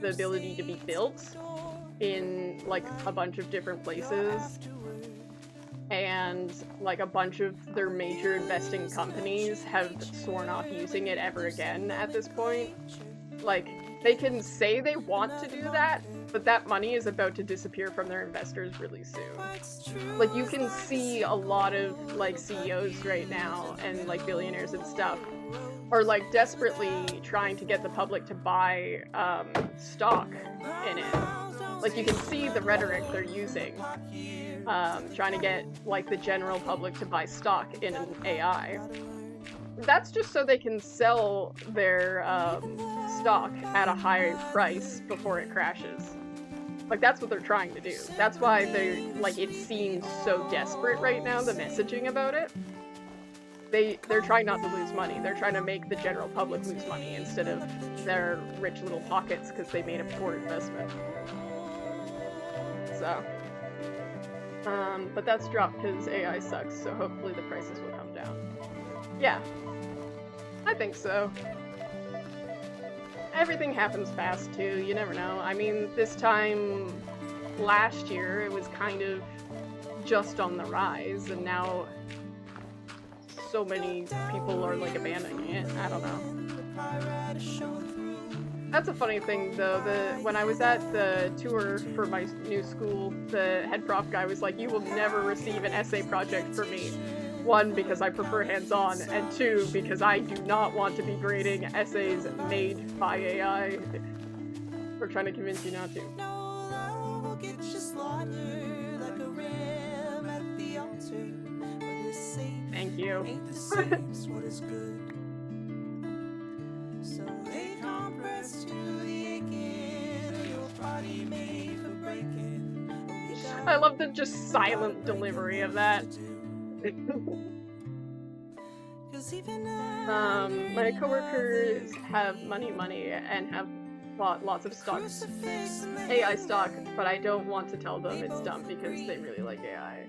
the ability to be built in, like, a bunch of different places, and, like, a bunch of their major investing companies have sworn off using it ever again at this point. Like, they can say they want to do that, but that money is about to disappear from their investors really soon. Like, you can see a lot of, like, CEOs right now, and, like, billionaires and stuff, are, like, desperately trying to get the public to buy, stock in it. Like, you can see the rhetoric they're using, trying to get, like, the general public to buy stock in an AI. That's just so they can sell their, stock at a high price before it crashes. Like, that's what they're trying to do. That's why they're, like, it seems so desperate right now, the messaging about it. They're trying not to lose money. They're trying to make the general public lose money instead of their rich little pockets because they made a poor investment. So, but that's dropped because AI sucks, so hopefully the prices will come down. Yeah, I think so. Everything happens fast, too. You never know. I mean, this time last year, it was kind of just on the rise, and now so many people are, like, abandoning it. I don't know. That's a funny thing, though. When I was at the tour for my new school, the head prof guy was like, "You will never receive an essay project from me. 1, because I prefer hands-on, and 2, because I do not want to be grading essays made by AI. We're trying to convince you not to." Thank you. I love the just silent delivery of that. My coworkers have money and have bought lots of stocks, AI stock, but I don't want to tell them it's dumb because they really like AI.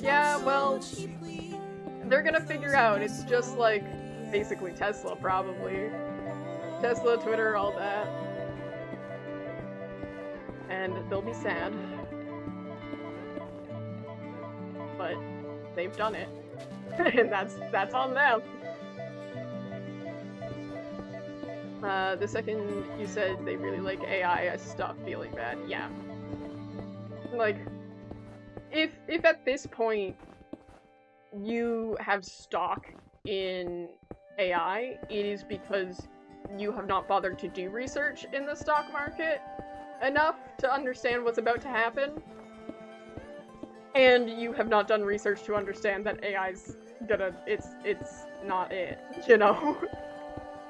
Yeah, well, they're gonna figure out. It's just like basically Tesla, probably. Tesla, Twitter, all that. And they'll be sad. But they've done it. And that's on them. The second you said they really like AI, I stopped feeling bad. Yeah. Like, if at this point you have stock in AI, it is because you have not bothered to do research in the stock market enough to understand what's about to happen. And you have not done research to understand that AI's gonna, it's not it, you know?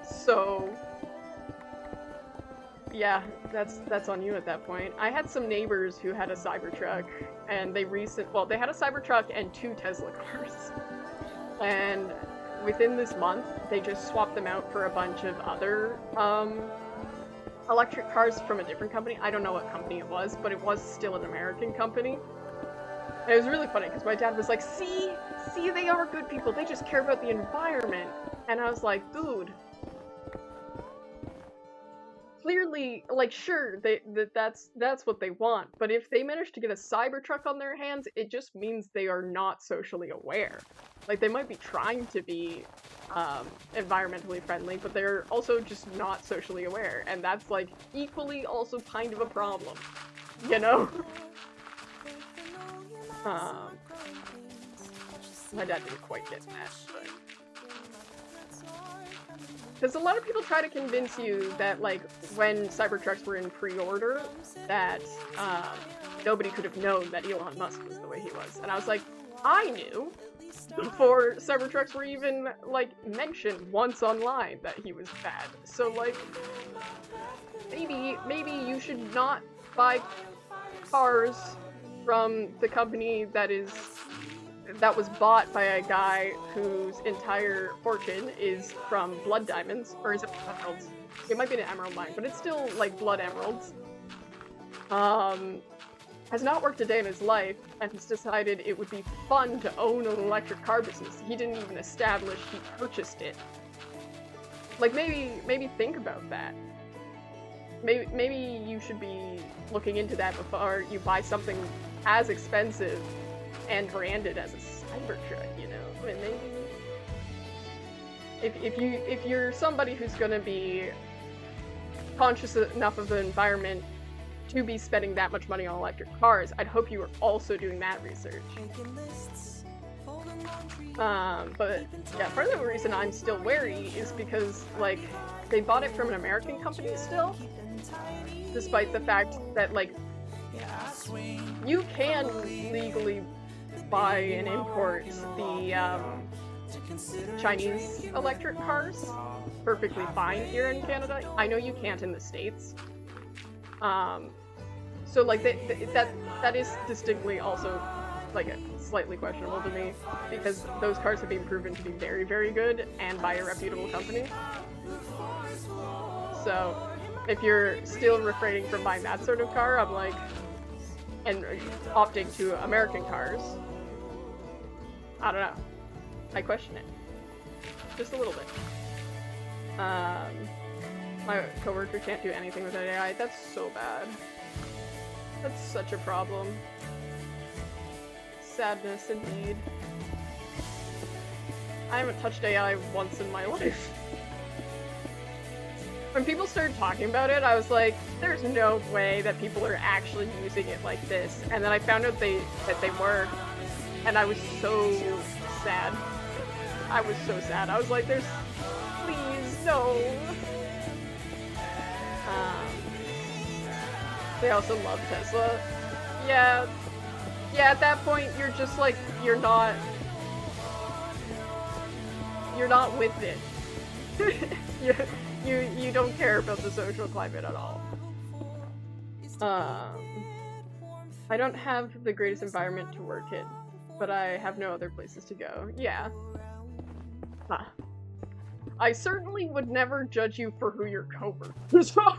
So, yeah, that's on you at that point. I had some neighbors who had a Cybertruck, and they had a Cybertruck and 2 Tesla cars. And within this month, they just swapped them out for a bunch of other, electric cars from a different company. I don't know what company it was, but it was still an American company. And it was really funny, because my dad was like, see, they are good people, they just care about the environment. And I was like, dude, clearly, like, sure, that's what they want, but if they manage to get a Cybertruck on their hands, it just means they are not socially aware. Like, they might be trying to be environmentally friendly, but they're also just not socially aware, and that's, like, equally also kind of a problem, you know? My dad didn't quite get that, but... Because a lot of people try to convince you that, like, when Cybertrucks were in pre-order, that nobody could have known that Elon Musk was the way he was. And I was like, I knew before Cybertrucks were even, like, mentioned once online that he was bad. So, like, maybe you should not buy cars from the company that was bought by a guy whose entire fortune is from blood diamonds, or is it emeralds? It might be an emerald mine, but it's still like blood emeralds. Has not worked a day in his life, and has decided it would be fun to own an electric car business. He didn't even establish, he purchased it. Like, maybe think about that. Maybe you should be looking into that before you buy something as expensive and branded as a Cybertruck, you know? And maybe if you're somebody who's gonna be conscious enough of the environment to be spending that much money on electric cars, I'd hope you were also doing that research. But yeah, part of the reason I'm still wary is because, like, they bought it from an American company still, despite the fact that, like, you can legally buy and import the Chinese electric cars perfectly fine here in Canada. I know you can't in the States. So like that is distinctly also like slightly questionable to me, because those cars have been proven to be very, very good and by a reputable company. So if you're still refraining from buying that sort of car, I'm like, and opting to American cars, I don't know. I question it. Just a little bit. My coworker can't do anything with AI. That's so bad. That's such a problem. Sadness indeed. I haven't touched AI once in my life. When people started talking about it, I was like, there's no way that people are actually using it like this. And then I found out that they were. And I was so sad. I was so sad. I was like, please, no. They also love Tesla. Yeah, at that point, you're just like, you're not with it. you don't care about the social climate at all. I don't have the greatest environment to work in, but I have no other places to go. Yeah. Huh. I certainly would never judge you for who your coworkers are.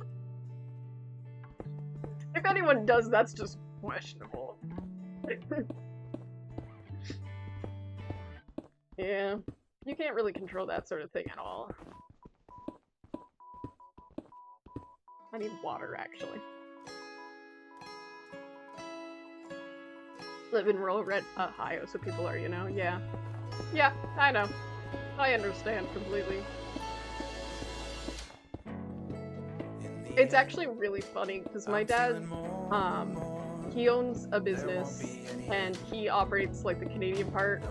If anyone does, that's just questionable. Yeah, you can't really control that sort of thing at all. I need water, actually. Live in rural Ohio, so people are, you know, yeah. Yeah, I know. I understand completely. It's actually really funny, because my dad, he owns a business, and he operates, like, the Canadian part,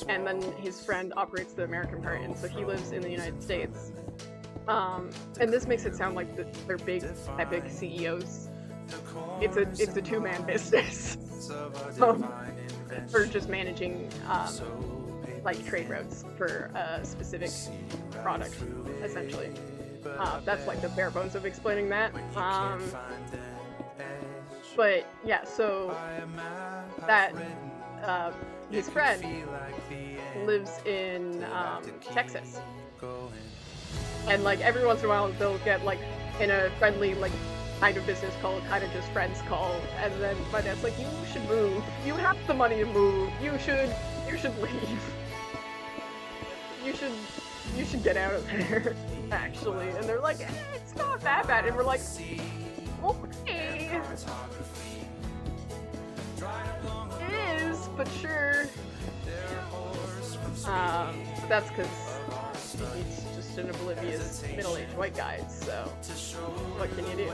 and then his friend operates the American part, and so he lives in the United States. And this makes it sound like they're big, epic CEOs. It's a two-man business. For just managing, like, trade routes for a specific product, essentially. That's like the bare bones of explaining that. But yeah, so that his friend lives in Texas, and like every once in a while they'll get like in a friendly like kind of business call, kind of just friends call, and then my dad's like, you should move. You have the money to move. You should leave. You should get out of there, actually. And they're like, it's not that bad. And we're like, okay. It is, but sure. But that's because he's just an oblivious middle-aged white guy, so what can you do?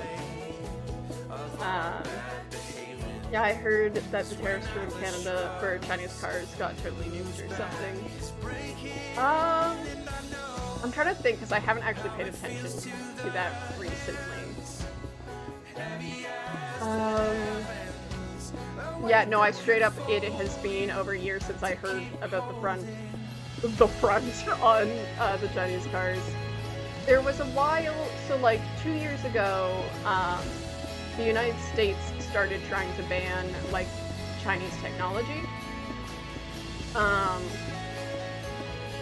Yeah, I heard that the tariffs from Canada for Chinese cars got totally nuked or something. I'm trying to think, because I haven't actually paid attention to that recently. Yeah, no, I straight up, it has been over a year since I heard about the front on the Chinese cars. There was a while, so like 2 years ago, the United States started trying to ban like Chinese technology.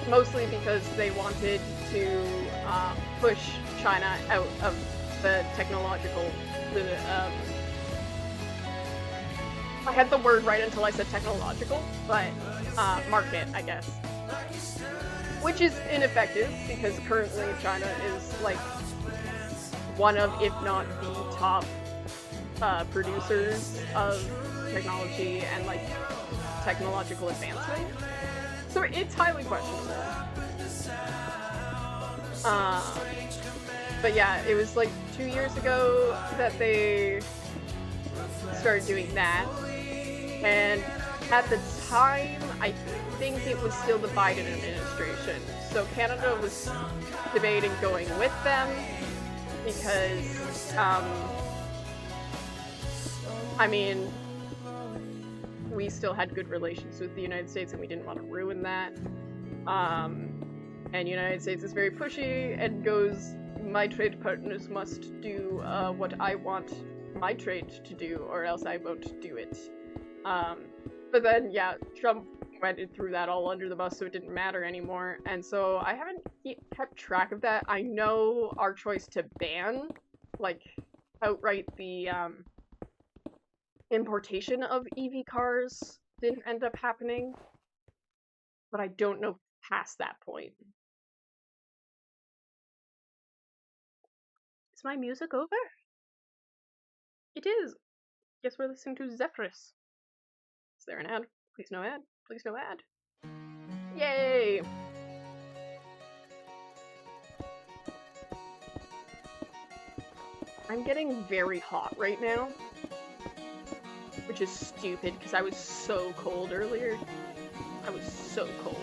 Mostly because they wanted to push China out of the technological, I had the word right until I said technological, but market, I guess. Which is ineffective, because currently China is, like, one of, if not the top producers of technology and, like, technological advancement. So it's highly questionable. But yeah, it was like 2 years ago that they started doing that. And at the time, I think it was still the Biden administration. So Canada was debating going with them because, I mean, we still had good relations with the United States and we didn't want to ruin that. And United States is very pushy and goes, my trade partners must do what I want my trade to do, or else I won't do it. But then, yeah, Trump went through that all under the bus, so it didn't matter anymore. And so I haven't kept track of that. I know our choice to ban, like, outright the importation of EV cars didn't end up happening, but I don't know past that point. Is my music over? It is. Guess we're listening to Zephyrus. Is there an ad? Please no ad. Please no ad. Yay! I'm getting very hot right now, which is stupid because I was so cold earlier. I was so cold.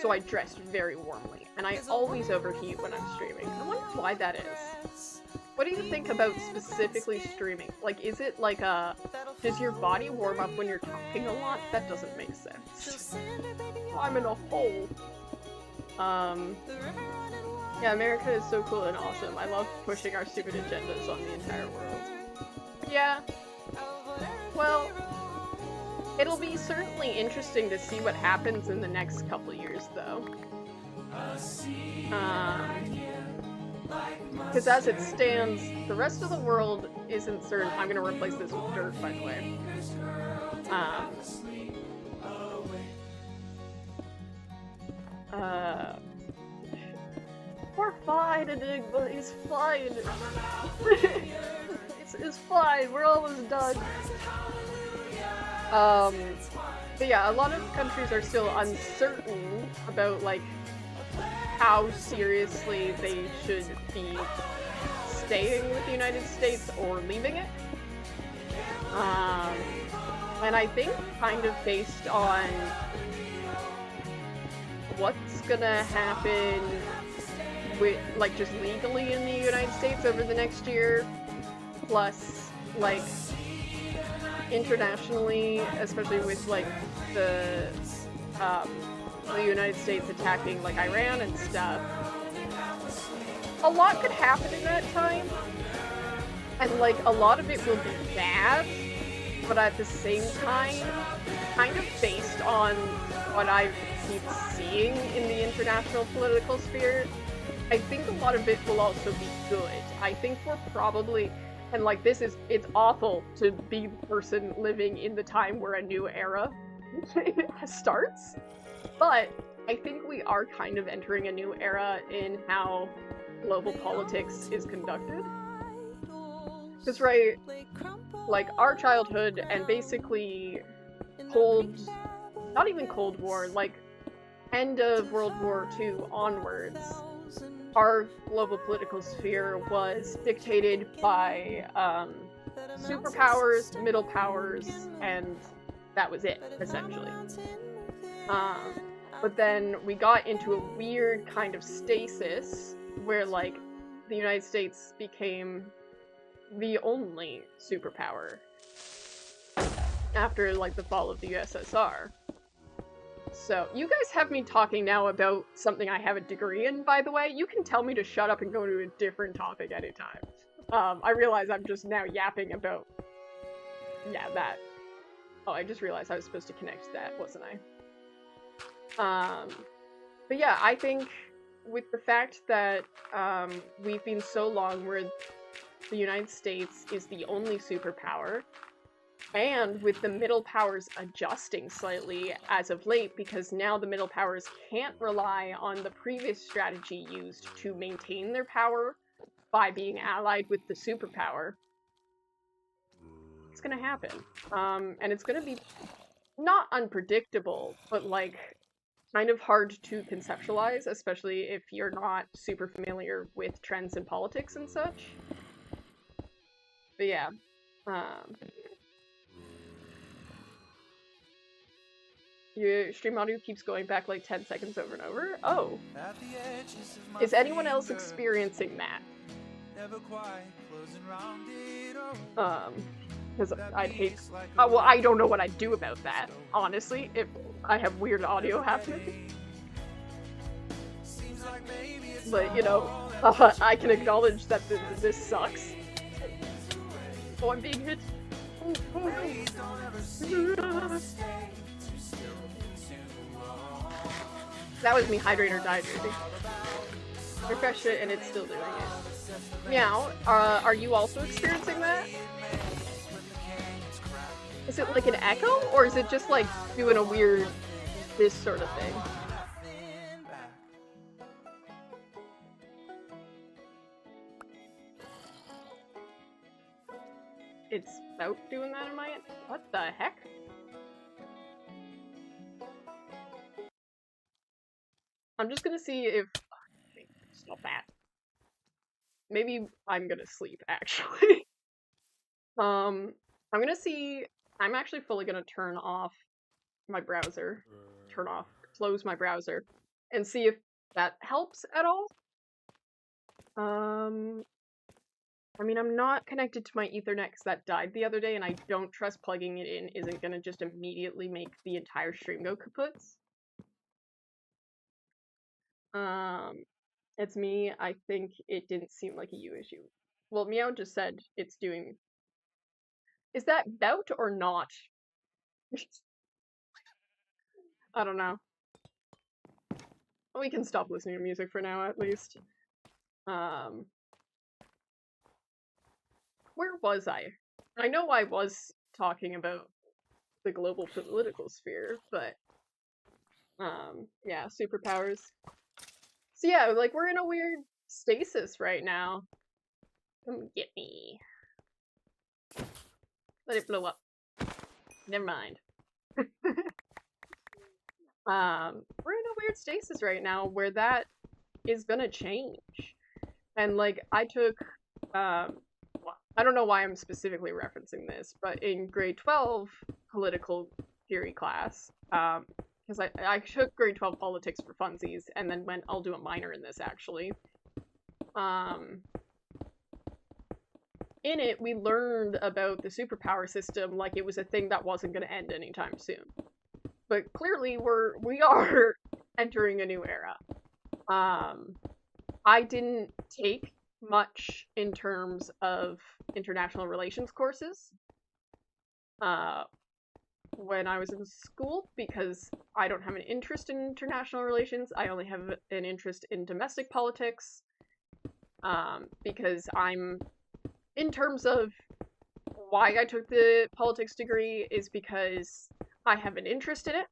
So I dressed very warmly, and I always overheat when I'm streaming. I wonder why that is. What do you think about specifically streaming? Like, is it like does your body warm up when you're talking a lot? That doesn't make sense. I'm in a hole. Yeah, America is so cool and awesome. I love pushing our stupid agendas on the entire world. Yeah. Well, it'll be certainly interesting to see what happens in the next couple years, though. Because as it stands, the rest of the world isn't certain. I'm gonna replace this with dirt, by the way. We're fine, Enigma. He's fine. it's fine. We're almost done. But yeah, a lot of countries are still uncertain about, like, how seriously they should be staying with the United States or leaving it. And I think kind of based on what's gonna happen with, like, just legally in the United States over the next year, plus, like, internationally, especially with, like, the United States attacking, like, Iran and stuff. A lot could happen in that time, and, like, a lot of it will be bad, but at the same time, kind of based on what I keep seeing in the international political sphere, I think a lot of it will also be good. I think we're probably, and, like, it's awful to be the person living in the time where a new era starts, but I think we are kind of entering a new era in how global politics is conducted. Because, right, like, our childhood and basically not even Cold War, like, end of World War II onwards, our global political sphere was dictated by superpowers, middle powers, and that was it, essentially. But then we got into a weird kind of stasis where, like, the United States became the only superpower after, like, the fall of the USSR. So, you guys have me talking now about something I have a degree in, by the way. You can tell me to shut up and go to a different topic anytime. I realize I'm just now yapping about Yeah, that. Oh, I just realized I was supposed to connect that, wasn't I? But yeah, I think with the fact that we've been so long where the United States is the only superpower, and with the middle powers adjusting slightly as of late, because now the middle powers can't rely on the previous strategy used to maintain their power by being allied with the superpower, it's gonna happen. And it's gonna be not unpredictable, but like kind of hard to conceptualize, especially if you're not super familiar with trends in politics and such. But yeah, your stream audio keeps going back like 10 seconds over and over. Oh, is anyone else experiencing that? Because I'd hate. Well, I don't know what I'd do about that, honestly, if I have weird audio happening. But, you know, I can acknowledge that this sucks. Oh, I'm being hit. That was me hydrating or dehydrating. Refresh it and it's still doing it. Meow, are you also experiencing that? Is it like an echo, or is it just like doing a weird this sort of thing? It's about doing that in my end? What the heck? I'm just gonna see if... Stop that. Maybe I'm gonna sleep, actually. I'm gonna see... I'm actually fully gonna turn off my browser. Close my browser. And see if that helps at all. I mean, I'm not connected to my Ethernet because that died the other day, and I don't trust plugging it in isn't gonna just immediately make the entire stream go kaputs. It's me. I think it didn't seem like a you issue. Well, Meow just said it's doing... Is that bout or not? I don't know. We can stop listening to music for now, at least. Where was I? I know I was talking about the global political sphere, but yeah, superpowers. So yeah, like we're in a weird stasis right now. Come get me. Let it blow up. Never mind. We're in a weird stasis right now where that is gonna change. And like I took I don't know why I'm specifically referencing this, but in grade 12 political theory class, because I took grade 12 politics for funsies and then I'll do a minor in this actually. In it, we learned about the superpower system like it was a thing that wasn't going to end anytime soon. But clearly we are entering a new era. I didn't take much in terms of international relations courses when I was in school because I don't have an interest in international relations. I only have an interest in domestic politics because I'm, in terms of why I took the politics degree is because I have an interest in it.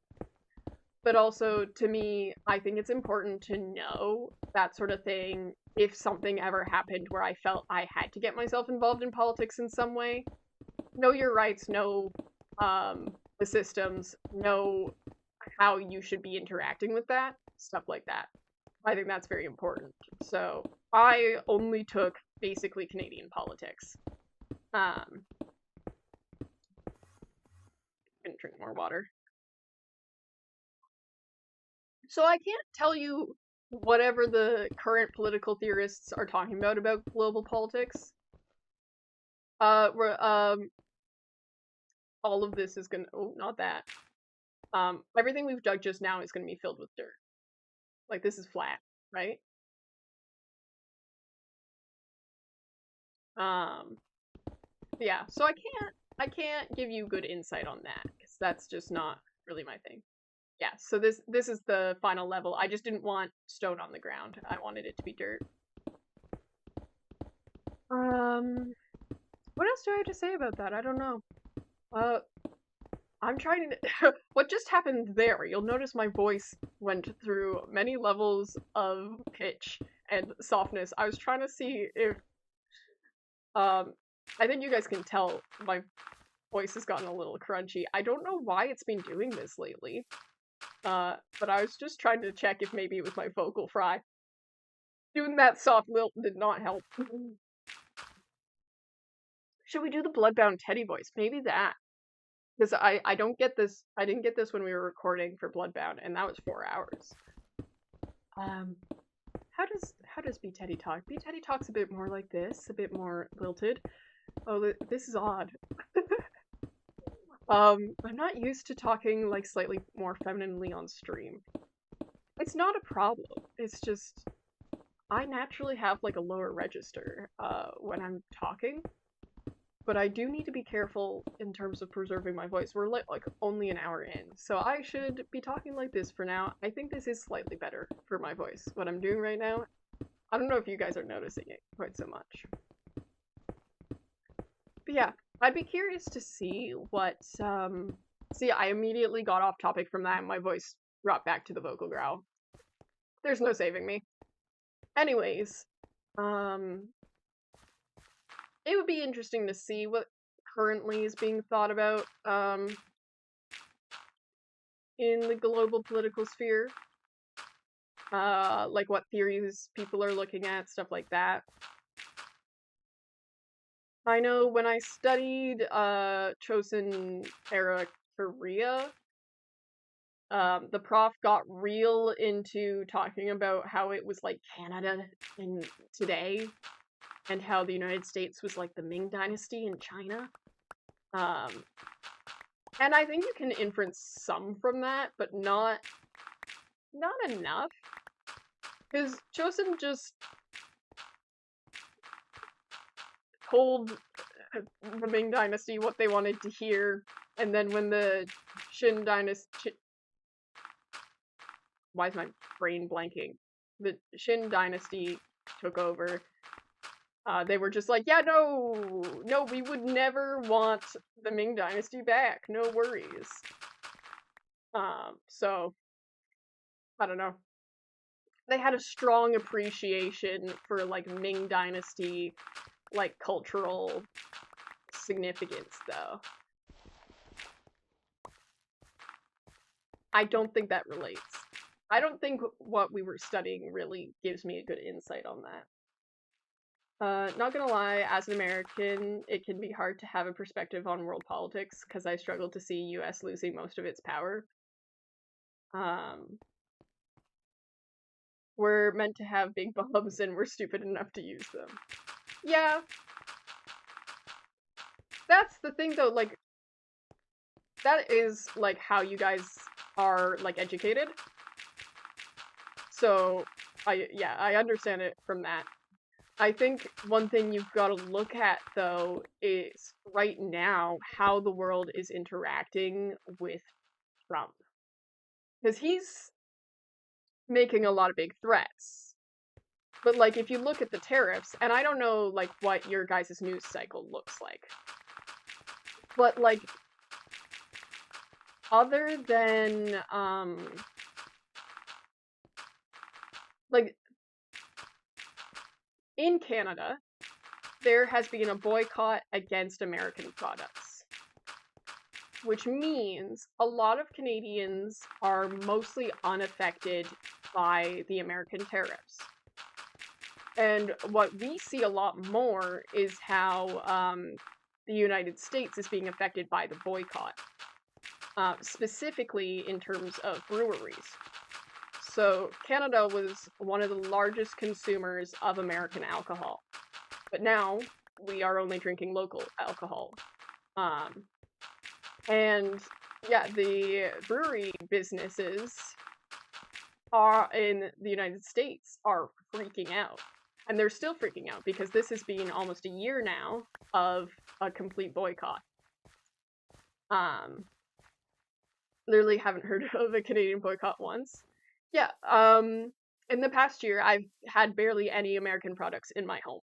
But also, to me, I think it's important to know that sort of thing if something ever happened where I felt I had to get myself involved in politics in some way. Know your rights, know the systems, know how you should be interacting with that, stuff like that. I think that's very important. So, I only took basically Canadian politics. Gonna drink more water. So I can't tell you whatever the current political theorists are talking about global politics. All of this is gonna... Oh, not that. Everything we've dug just now is gonna be filled with dirt. Like, this is flat, right? Yeah, so I can't I can't give you good insight on that, because that's just not really my thing. Yeah, so this is the final level. I just didn't want stone on the ground. I wanted it to be dirt. What else do I have to say about that? I don't know. I'm trying to... What just happened there? You'll notice my voice went through many levels of pitch and softness. I was trying to see if... I think you guys can tell my voice has gotten a little crunchy. I don't know why it's been doing this lately. But I was just trying to check if maybe it was my vocal fry. Doing that soft lilt did not help. Should we do the Bloodbound Teddy voice? Maybe that. Because I don't get this. I didn't get this when we were recording for Bloodbound, and that was 4 hours. How does B Teddy talk? B Teddy talks a bit more like this, a bit more lilted. Oh, this is odd. I'm not used to talking like slightly more femininely on stream. It's not a problem. It's just I naturally have like a lower register when I'm talking. But I do need to be careful in terms of preserving my voice. We're like only an hour in, so I should be talking like this for now. I think this is slightly better for my voice, what I'm doing right now. I don't know if you guys are noticing it quite so much. But yeah, I'd be curious to see what, see, I immediately got off topic from that and my voice brought back to the vocal growl. There's no saving me. Anyways, it would be interesting to see what currently is being thought about in the global political sphere. Like what theories people are looking at, stuff like that. I know when I studied Chosun era Korea, the prof got real into talking about how it was like Canada in today, and how the United States was like the Ming Dynasty in China. And I think you can inference some from that, but not enough. Because Chosun just told the Ming Dynasty what they wanted to hear, and then when the Shin Dynasty... Why is my brain blanking? The Shin Dynasty took over. They were just like, yeah, no, we would never want the Ming Dynasty back. No worries. So, I don't know. They had a strong appreciation for, like, Ming Dynasty, like, cultural significance, though. I don't think that relates. I don't think what we were studying really gives me a good insight on that. Not gonna lie, as an American, it can be hard to have a perspective on world politics, because I struggle to see US losing most of its power. We're meant to have big bombs, and we're stupid enough to use them. Yeah. That's the thing, though, like, that is, like, how you guys are, like, educated. So, I understand it from that. I think one thing you've got to look at, though, is right now how the world is interacting with Trump. Because he's making a lot of big threats. But, like, if you look at the tariffs, and I don't know, like, what your guys' news cycle looks like. But, like, other than, like, in Canada, there has been a boycott against American products, which means a lot of Canadians are mostly unaffected by the American tariffs. And what we see a lot more is how the United States is being affected by the boycott, specifically in terms of breweries. So Canada was one of the largest consumers of American alcohol, but now we are only drinking local alcohol. And yeah, the brewery businesses are in the United States are freaking out. And they're still freaking out because this has been almost a year now of a complete boycott. Um, literally haven't heard of a Canadian boycott once. Yeah, in the past year, I've had barely any American products in my home,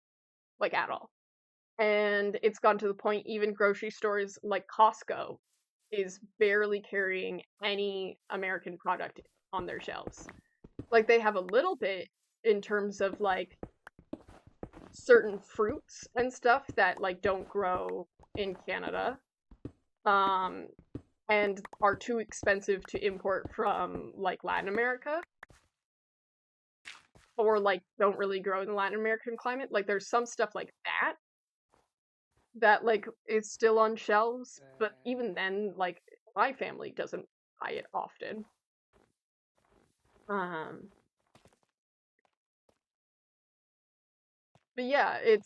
like at all. And it's gone to the point even grocery stores like Costco is barely carrying any American product on their shelves. Like they have a little bit in terms of like certain fruits and stuff that like don't grow in Canada. Um and are too expensive to import from like Latin America or like don't really grow in the Latin American climate. Like there's some stuff like that like is still on shelves, but even then like my family doesn't buy it often. Um but yeah, it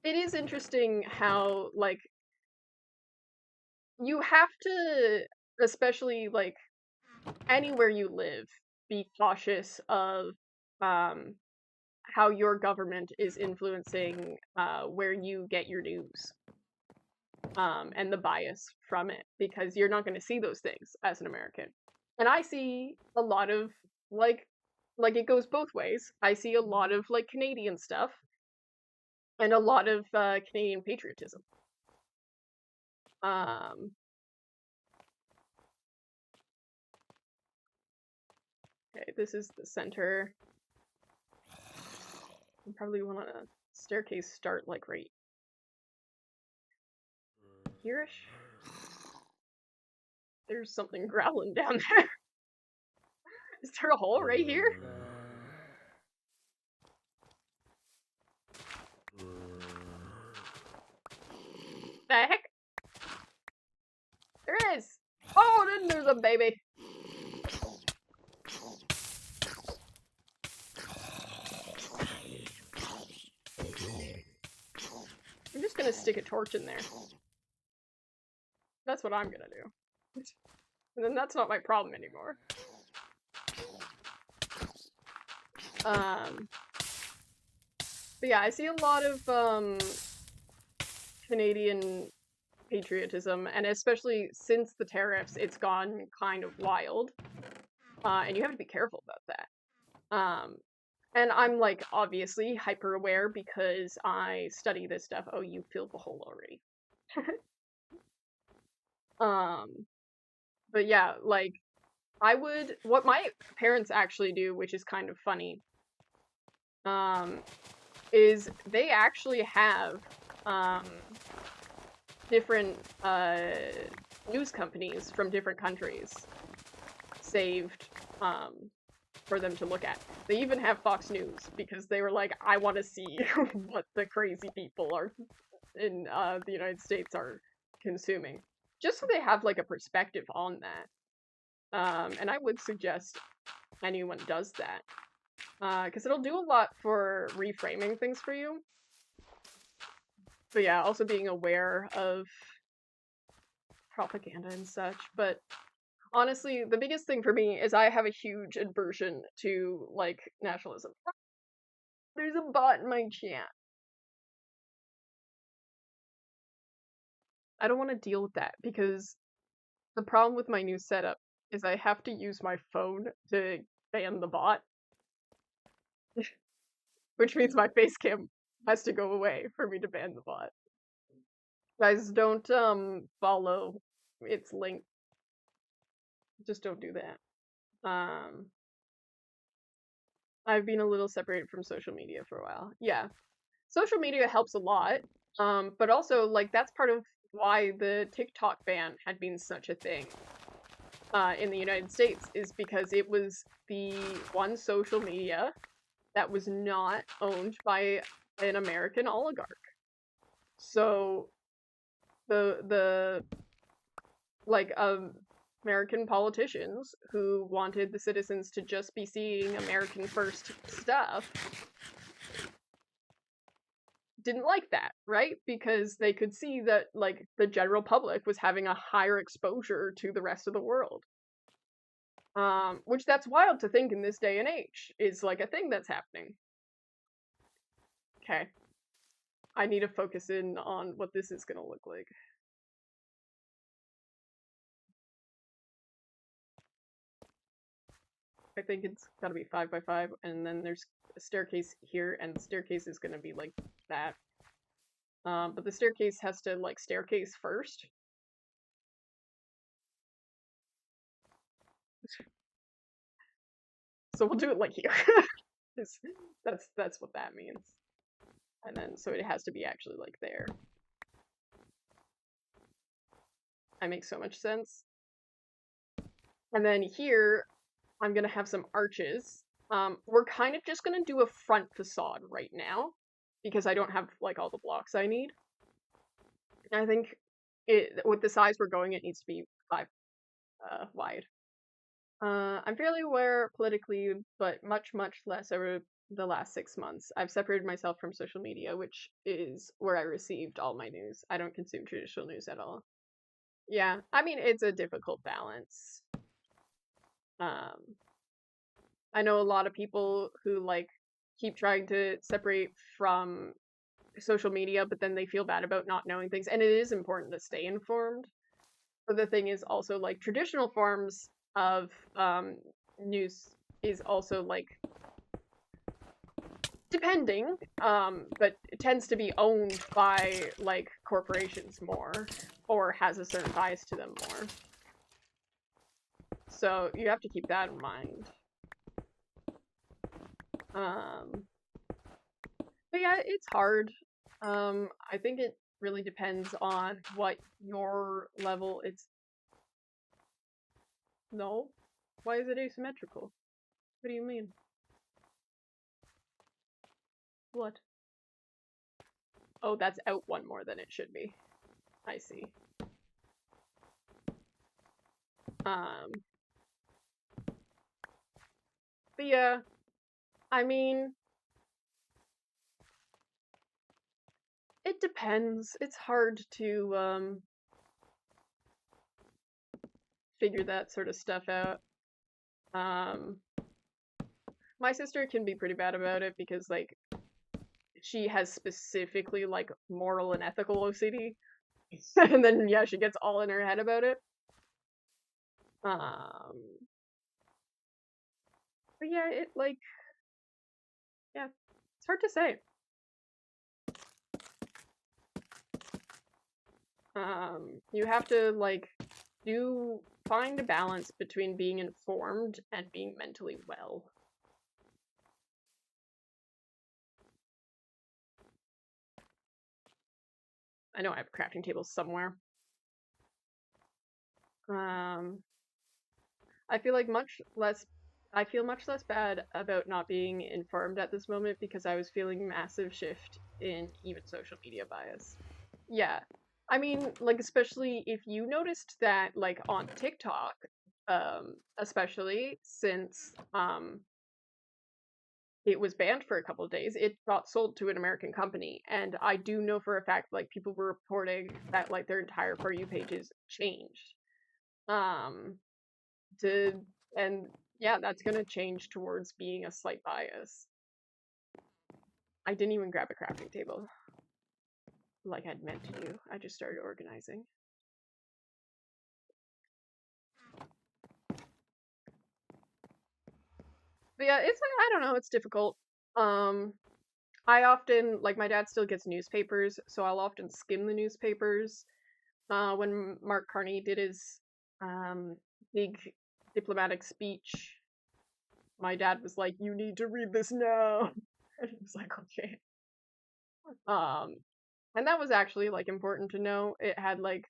is interesting how like you have to, especially like anywhere you live, be cautious of um how your government is influencing where you get your news, and the bias from it, because you're not going to see those things as an American. And I see a lot of like it goes both ways. I see a lot of like Canadian stuff and a lot of Canadian patriotism. Um, okay, this is the center. You probably want a staircase start like right here-ish. There's something growling down there. Is there a hole right here? The heck? There is! Oh, then there's a baby! I'm just gonna stick a torch in there. That's what I'm gonna do. And then that's not my problem anymore. But yeah, I see a lot of Canadian patriotism, and especially since the tariffs, it's gone kind of wild. And you have to be careful about that. And I'm like obviously hyper aware because I study this stuff. Oh, you filled the hole already. But yeah, like what my parents actually do, which is kind of funny, is they actually have different news companies from different countries saved for them to look at. They even have Fox News because they were like, I want to see what the crazy people are in the United States are consuming, just so they have like a perspective on that. And I would suggest anyone does that, because it'll do a lot for reframing things for you. But yeah, also being aware of propaganda and such. But honestly, the biggest thing for me is I have a huge aversion to like nationalism. There's a bot in my chat. I don't want to deal with that because the problem with my new setup is I have to use my phone to ban the bot, which means my face cam has to go away for me to ban the bot. Guys, don't follow its link. Just don't do that. I've been a little separated from social media for a while. Yeah. Social media helps a lot. But also like that's part of why the TikTok ban had been such a thing in the United States, is because it was the one social media that was not owned by an American oligarch. So the like American politicians who wanted the citizens to just be seeing American first stuff didn't like that, right? Because they could see that like the general public was having a higher exposure to the rest of the world. Which that's wild to think in this day and age is like a thing that's happening. Okay. I need to focus in on what this is gonna look like. I think it's gotta be 5 by 5, and then there's a staircase here, and the staircase is gonna be like that. But the staircase has to like staircase first. So we'll do it like here. That's what that means. And then so it has to be actually like there. I make so much sense. And then here, I'm gonna have some arches. We're kind of just gonna do a front facade right now, because I don't have like all the blocks I need. I think with the size we're going, it needs to be 5 wide. I'm fairly aware politically, but much less over the last 6 months. I've separated myself from social media, which is where I received all my news. I don't consume traditional news at all. Yeah, I mean, it's a difficult balance. I know a lot of people who like keep trying to separate from social media, but then they feel bad about not knowing things, and it is important to stay informed. But the thing is also like traditional forms of news is also like depending, but it tends to be owned by like corporations more, or has a certain bias to them more. So you have to keep that in mind. But yeah, it's hard. I think it really depends on what your level it's. No? Why is it asymmetrical? What do you mean? What? Oh, that's out one more than it should be. I see. But yeah, I mean, it depends. It's hard to, figure that sort of stuff out. My sister can be pretty bad about it because, like, she has specifically, like, moral and ethical OCD. And then, yeah, she gets all in her head about it. But yeah, yeah, it's hard to say. You have to, like, find a balance between being informed and being mentally well. I know I have a crafting table somewhere. I feel much less bad about not being informed at this moment because I was feeling massive shift in even social media bias. Yeah. I mean, like, especially if you noticed that, like, on TikTok, especially since, it was banned for a couple of days, it got sold to an American company, and I do know for a fact, like, people were reporting that, like, their entire For You pages changed. To and yeah, that's gonna change towards being a slight bias. I didn't even grab a crafting table like I'd meant to do. I just started organizing. But yeah, it's like I don't know, it's difficult. I often like my dad still gets newspapers, so I'll often skim the newspapers. When Mark Carney did his big diplomatic speech, my dad was like, "You need to read this now." And I was like, "Okay." And that was actually like important to know. It had like,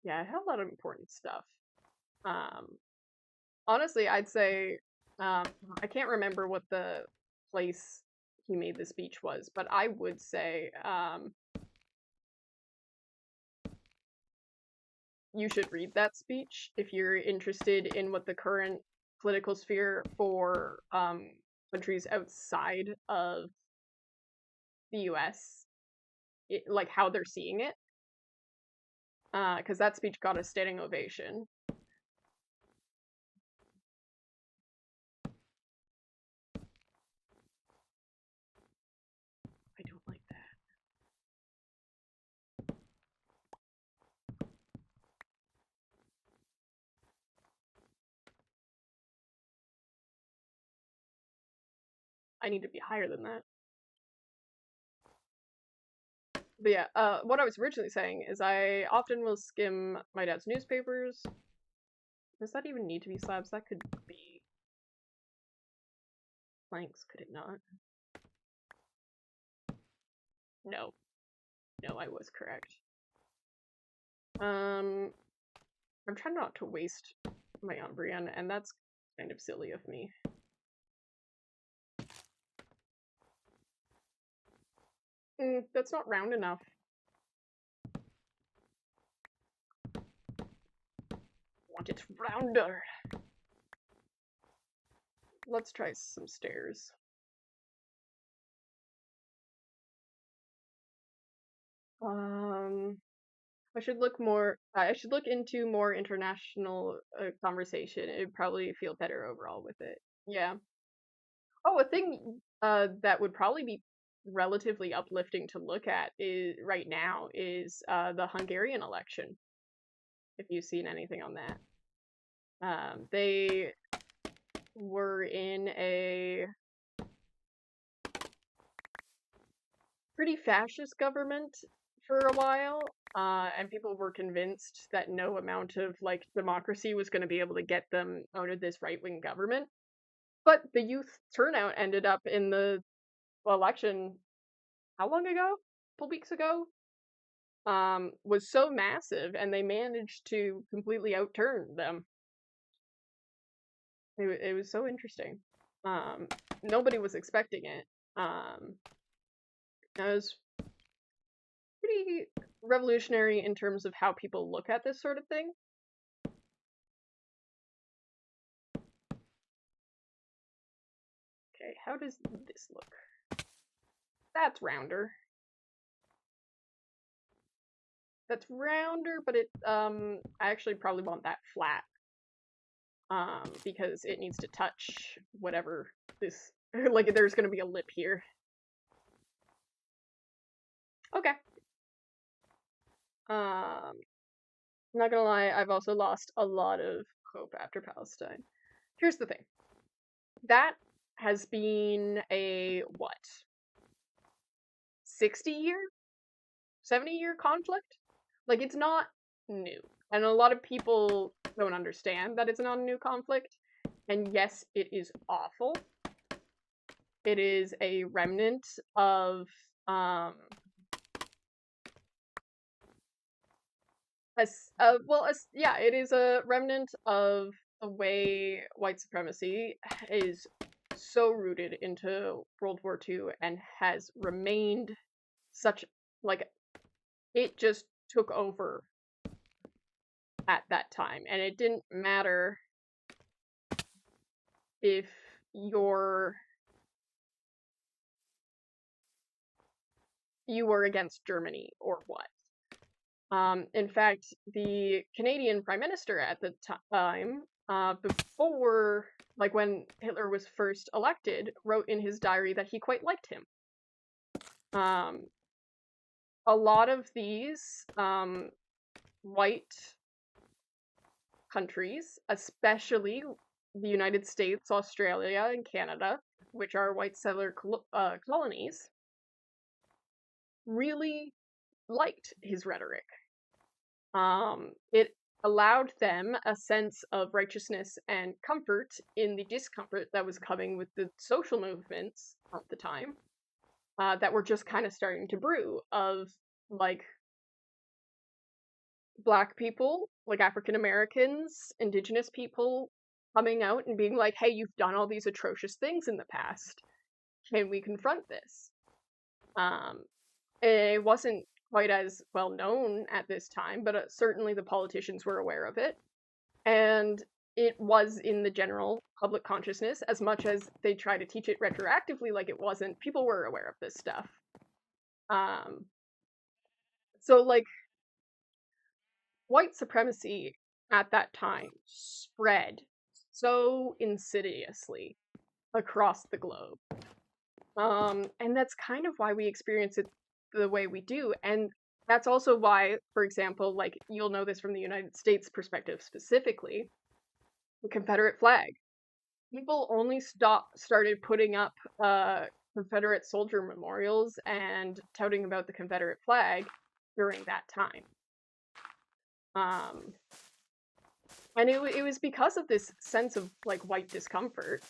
yeah, it had a lot of important stuff. Honestly, I'd say, I can't remember what the place he made the speech was, but I would say, you should read that speech if you're interested in what the current political sphere for countries outside of the US, like how they're seeing it. Because that speech got a standing ovation. I don't like that. I need to be higher than that. But yeah, what I was originally saying is I often will skim my dad's newspapers. Does that even need to be slabs? That could be planks, could it not? No. No, I was correct. I'm trying not to waste my Umbreon, and that's kind of silly of me. That's not round enough. Want it rounder. Let's try some stairs. I should look more. I should look into more international conversation. It'd probably feel better overall with it. Yeah. Oh, a thing that would probably be relatively uplifting to look at is right now is the Hungarian election. If you've seen anything on that, they were in a pretty fascist government for a while, and people were convinced that no amount of like democracy was going to be able to get them out of this right-wing government. But the youth turnout ended up in the election how long ago? A couple weeks ago? Was so massive, and they managed to completely outturn them. It was so interesting. Nobody was expecting it. It was pretty revolutionary in terms of how people look at this sort of thing. Okay, how does this look? That's rounder. That's rounder, but it, I actually probably want that flat. Because it needs to touch whatever this, like, there's gonna be a lip here. Okay. Not gonna lie, I've also lost a lot of hope after Palestine. Here's the thing. That has been a, what? 60-year? 70-year conflict? Like, it's not new. And a lot of people don't understand that it's not a new conflict. And yes, it is awful. It is a remnant of, yeah, it is a remnant of the way white supremacy is so rooted into World War II and has remained such, like, it just took over at that time, and it didn't matter if you were against Germany or what. In fact, the Canadian Prime Minister at the time, before, like when Hitler was first elected, wrote in his diary that he quite liked him. A lot of these white countries, especially the United States, Australia, and Canada, which are white settler colonies, really liked his rhetoric. It allowed them a sense of righteousness and comfort in the discomfort that was coming with the social movements at the time, that were just kind of starting to brew, of, like, Black people, like African Americans, Indigenous people, coming out and being like, hey, you've done all these atrocious things in the past. Can we confront this? It wasn't quite as well known at this time, but certainly the politicians were aware of it. And it was in the general public consciousness, as much as they try to teach it retroactively like it wasn't. People were aware of this stuff. So, like, white supremacy at that time spread so insidiously across the globe. And that's kind of why we experience it the way we do. And that's also why, for example, like, you'll know this from the United States perspective specifically, the Confederate flag. people only started putting up Confederate soldier memorials and touting about the Confederate flag during that time. Um, and it was because of this sense of like white discomfort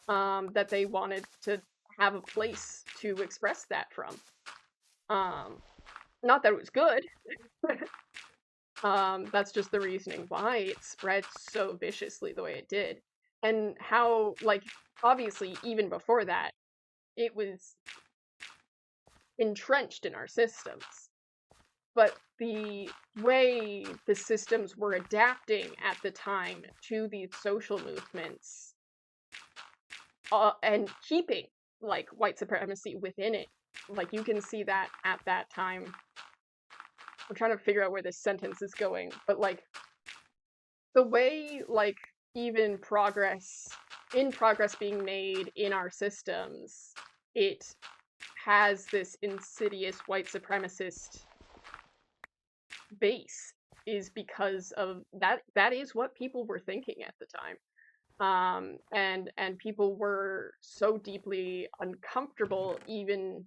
that they wanted to have a place to express that from. Not that it was good. That's just the reasoning why it spread so viciously the way it did. And how, like, obviously, even before that, it was entrenched in our systems. But the way the systems were adapting at the time to these social movements and keeping, like, white supremacy within it, like, you can see that at that time. I'm trying to figure out where this sentence is going, but, like, the way, like, even progress being made in our systems, it has this insidious white supremacist base is because of that is what people were thinking at the time. And people were so deeply uncomfortable even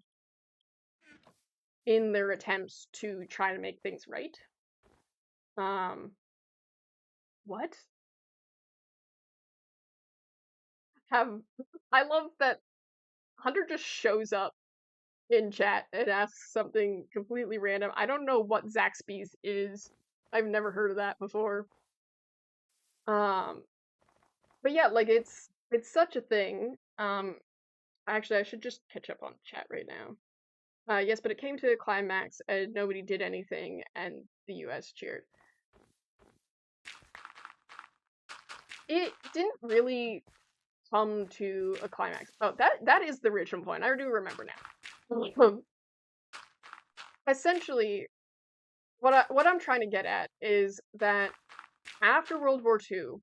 in their attempts to try to make things right. What? I love that Hunter just shows up in chat and asks something completely random. I don't know what Zaxby's is. I've never heard of that before. But yeah, like it's such a thing. Actually, I should just catch up on chat right now. Yes, but it came to a climax and nobody did anything, and the U.S. cheered. It didn't really come to a climax. Oh, that is the original point. I do remember now. Essentially, what I'm trying to get at is that after World War II,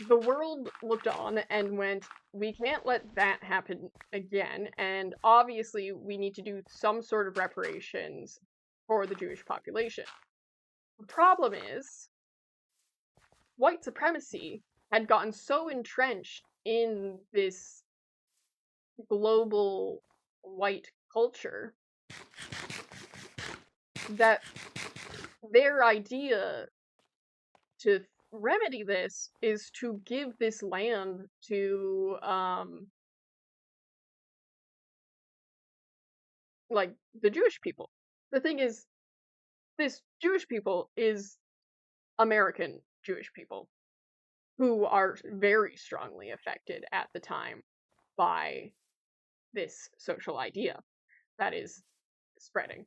the world looked on and went, we can't let that happen again, and obviously we need to do some sort of reparations for the Jewish population. The problem is, white supremacy had gotten so entrenched in this global white culture that their idea to remedy this is to give this land to like the Jewish people. The thing is, this Jewish people is American Jewish people who are very strongly affected at the time by this social idea that is spreading.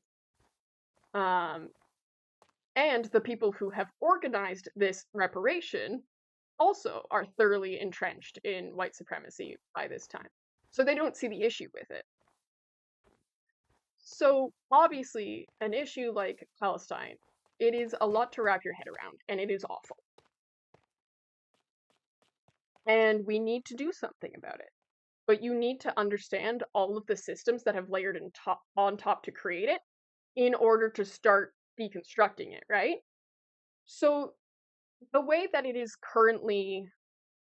And the people who have organized this reparation also are thoroughly entrenched in white supremacy by this time. So they don't see the issue with it. So obviously, an issue like Palestine, it is a lot to wrap your head around, and it is awful. And we need to do something about it. But you need to understand all of the systems that have layered on top to create it in order to start deconstructing it, right? So the way that it is currently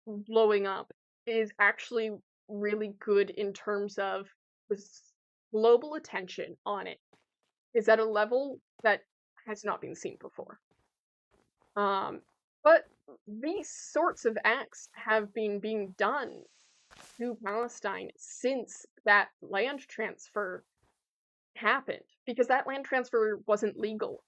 blowing up is actually really good in terms of this global attention on it is at a level that has not been seen before. But these sorts of acts have been being done to Palestine since that land transfer happened, because that land transfer wasn't legal.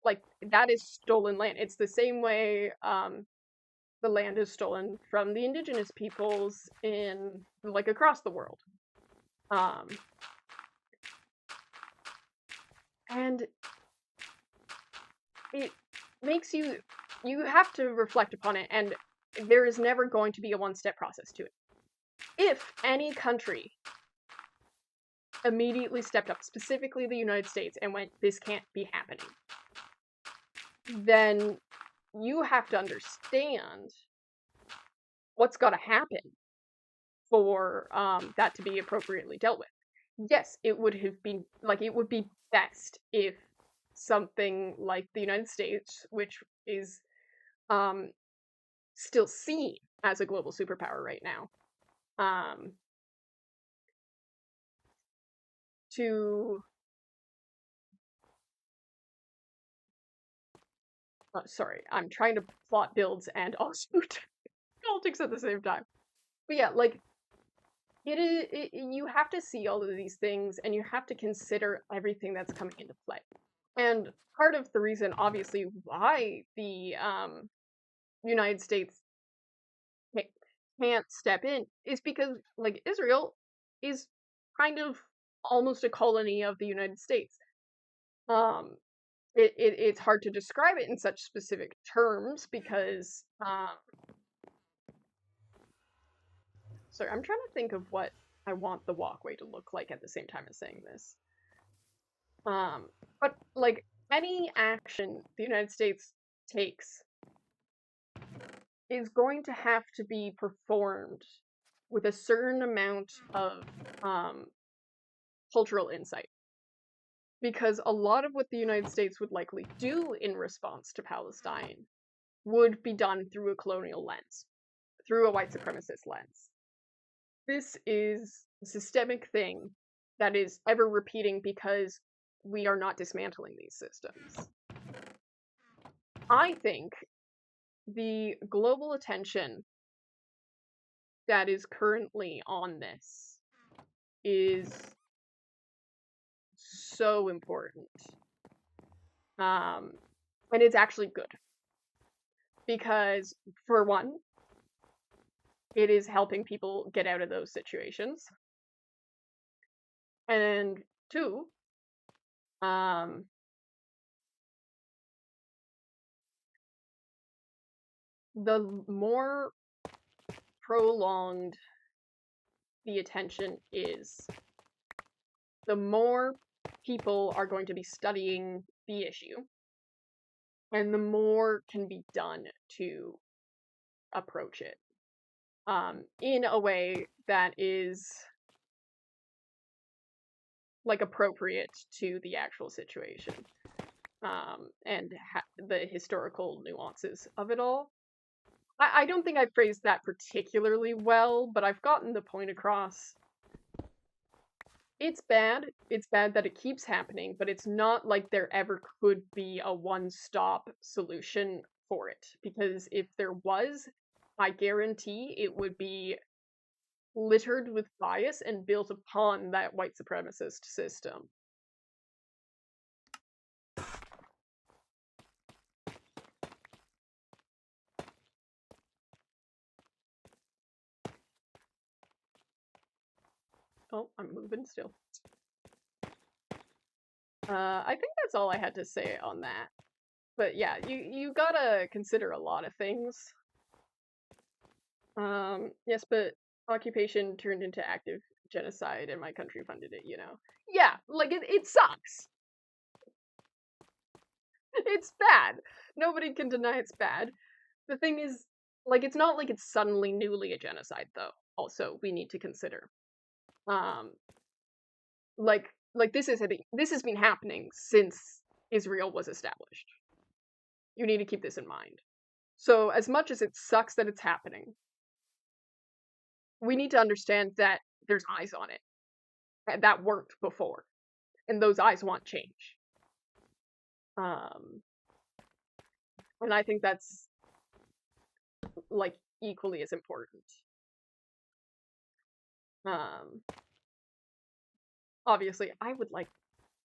Like, that is stolen land. It's the same way the land is stolen from the indigenous peoples in, like, across the world. And it makes you have to reflect upon it, and there is never going to be a one-step process to it. If any country immediately stepped up, specifically the United States, and went, this can't be happening, then you have to understand what's got to happen for that to be appropriately dealt with. Yes, it would have been, like, it would be best if something like the United States, which is still seen as a global superpower right now. Sorry, I'm trying to plot builds and also politics at the same time. But yeah, like you have to see all of these things and you have to consider everything that's coming into play. And part of the reason, obviously, why the United States can't step in is because, like, Israel is kind of almost a colony of the United States. It's hard to describe it in such specific terms because, sorry, I'm trying to think of what I want the walkway to look like at the same time as saying this. But like any action the United States takes is going to have to be performed with a certain amount of cultural insight. Because a lot of what the United States would likely do in response to Palestine would be done through a colonial lens, through a white supremacist lens. This is a systemic thing that is ever repeating because we are not dismantling these systems. I think the global attention that is currently on this is so important. And it's actually good. Because, for one, it is helping people get out of those situations. And two, the more prolonged the attention is, the more people are going to be studying the issue, and the more can be done to approach it in a way that is like appropriate to the actual situation and the historical nuances of it all. I don't think I phrased that particularly well, but I've gotten the point across. It's bad. It's bad that it keeps happening, but it's not like there ever could be a one-stop solution for it. Because if there was, I guarantee it would be littered with bias and built upon that white supremacist system. Oh, I'm moving still. I think that's all I had to say on that. But yeah, you gotta consider a lot of things. Yes, but occupation turned into active genocide and my country funded it, you know? Yeah, like, it sucks. It's bad. Nobody can deny it's bad. The thing is, like, it's not like it's suddenly newly a genocide, though. Also, we need to consider. Like this has been happening since Israel was established. You need to keep this in mind. So, as much as it sucks that it's happening, we need to understand that there's eyes on it. That worked before. And those eyes want change. And I think that's, like, equally as important. Obviously, I would like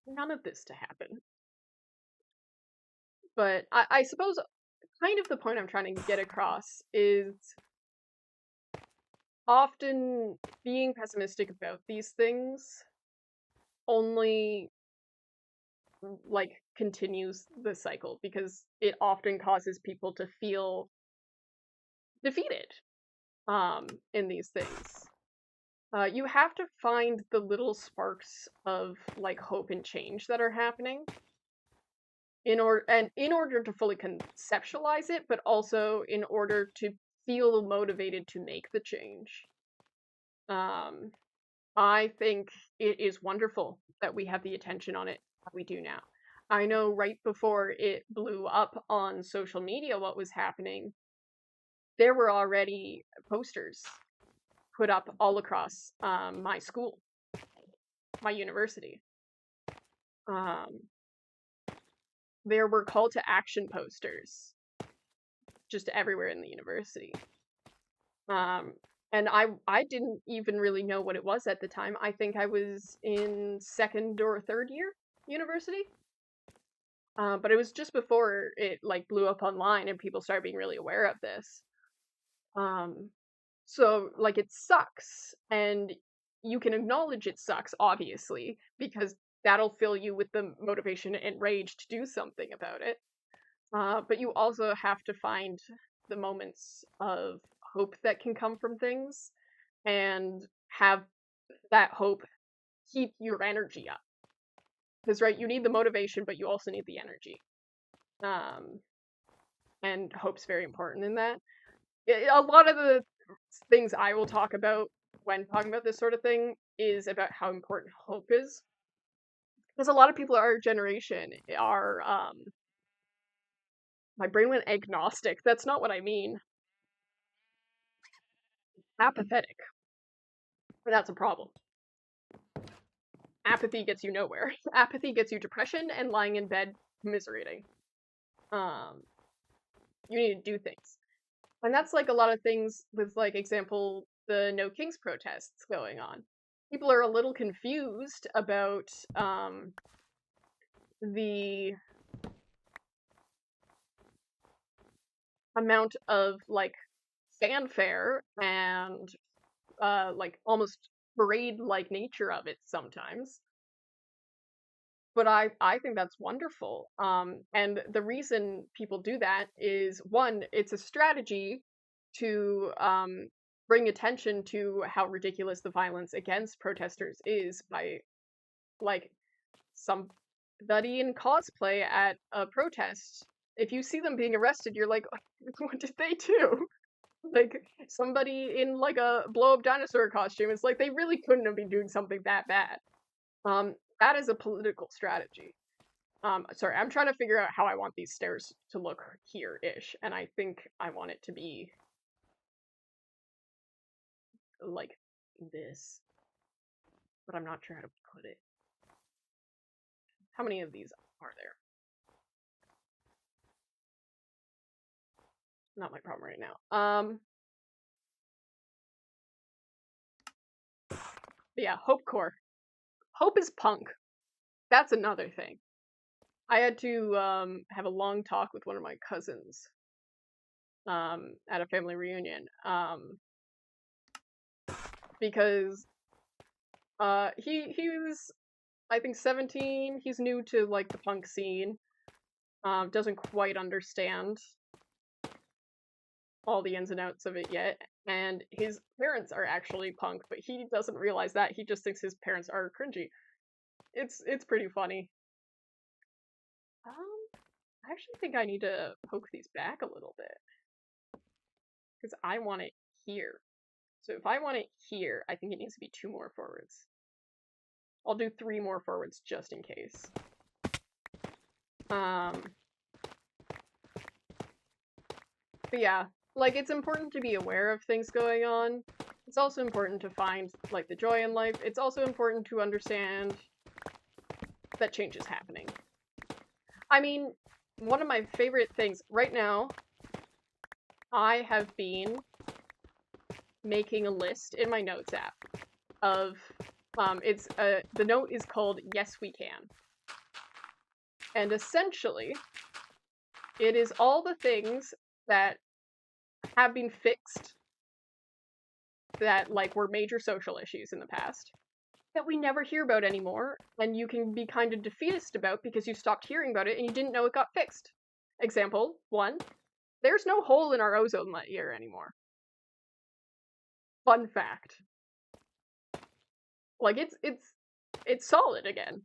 none of this to happen. But I suppose kind of the point I'm trying to get across is often being pessimistic about these things only, like, continues the cycle because it often causes people to feel defeated in these things. You have to find the little sparks of, like, hope and change that are happening in order to fully conceptualize it, but also in order to feel motivated to make the change. I think it is wonderful that we have the attention on it that we do now. I know right before it blew up on social media what was happening, there were already posters put up all across my school, my university. There were call to action posters just everywhere in the university. And I didn't even really know what it was at the time. I think I was in second or third year university. But it was just before it like blew up online and people started being really aware of this. So like it sucks, and you can acknowledge it sucks, obviously, because that'll fill you with the motivation and rage to do something about it. But you also have to find the moments of hope that can come from things and have that hope keep your energy up. Because, right, you need the motivation, but you also need the energy. And hope's very important in that. A lot of the things I will talk about when talking about this sort of thing is about how important hope is. Because a lot of people our generation are, my brain went agnostic. That's not what I mean. Apathetic. And that's a problem. Apathy gets you nowhere. Apathy gets you depression and lying in bed commiserating. You need to do things. And that's like a lot of things with, like, example, the No Kings protests going on. People are a little confused about the amount of, like, fanfare and like almost parade-like nature of it sometimes. But I think that's wonderful. And the reason people do that is, one, it's a strategy to bring attention to how ridiculous the violence against protesters is by, like, somebody in cosplay at a protest. If you see them being arrested, you're like, what did they do? Like, somebody in, like, a blow-up dinosaur costume, it's like they really couldn't have been doing something that bad. That is a political strategy. Sorry, I'm trying to figure out how I want these stairs to look here-ish, and I think I want it to be like this, but I'm not sure how to put it. How many of these are there? Not my problem right now. But yeah, Hope Core. Hope is punk. That's another thing. I had to have a long talk with one of my cousins at a family reunion because he was, I think, 17. He's new to, like, the punk scene. Doesn't quite understand all the ins and outs of it yet. And his parents are actually punk, but he doesn't realize that. He just thinks his parents are cringy. It's pretty funny. I actually think I need to poke these back a little bit. Because I want it here. So if I want it here, I think it needs to be 2 more forwards. I'll do 3 more forwards just in case. But yeah, like, it's important to be aware of things going on. It's also important to find, like, the joy in life. It's also important to understand that change is happening. I mean, one of my favorite things right now, I have been making a list in my notes app of, the note is called Yes We Can. And essentially, it is all the things that have been fixed that, like, were major social issues in the past that we never hear about anymore, and you can be kind of defeatist about because you stopped hearing about it and you didn't know it got fixed. Example 1, there's no hole in our ozone layer anymore. Fun fact. Like, it's solid again.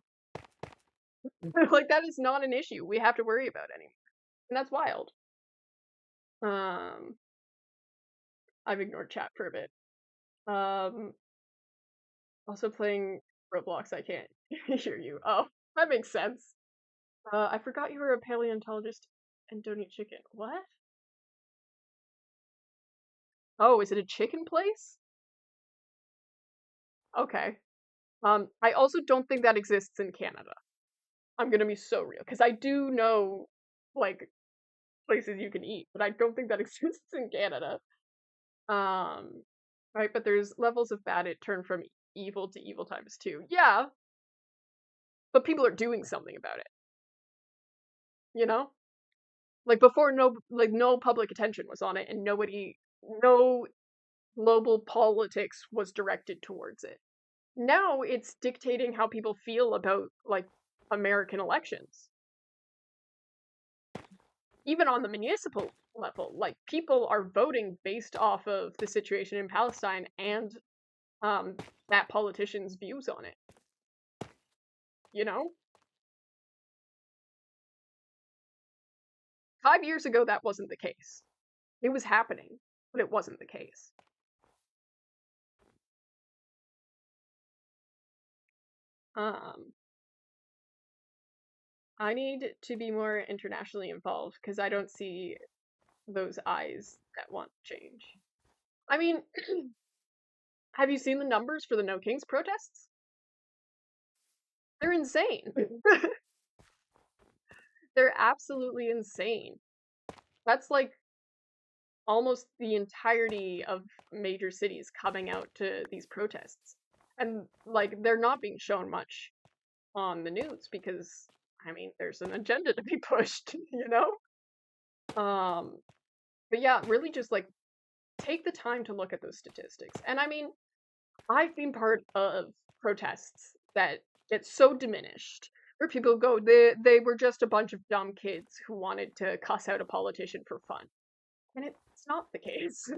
Like, that is not an issue we have to worry about anymore. And that's wild. I've ignored chat for a bit. Also playing Roblox, I can't hear you. Oh, that makes sense. I forgot you were a paleontologist and don't eat chicken. What? Oh, is it a chicken place? Okay. I also don't think that exists in Canada. I'm gonna be so real, because I do know, like, places you can eat, but I don't think that exists in Canada. Right, but there's levels of bad it turned from evil to evil times two. Yeah, but people are doing something about it, you know? Like before no public attention was on it and no global politics was directed towards it. Now it's dictating how people feel about like American elections. Even on the municipal level, like people are voting based off of the situation in Palestine and that politician's views on it. You know? 5 years ago that wasn't the case. It was happening, but it wasn't the case. Um I need to be more internationally involved because I don't see those eyes that want change. I mean, have you seen the numbers for the No Kings protests? They're insane. They're absolutely insane. That's like almost the entirety of major cities coming out to these protests. And like they're not being shown much on the news because I mean there's an agenda to be pushed, you know? But yeah, really just like take the time to look at those statistics. And I mean, I've been part of protests that get so diminished where people go, they were just a bunch of dumb kids who wanted to cuss out a politician for fun. And it's not the case.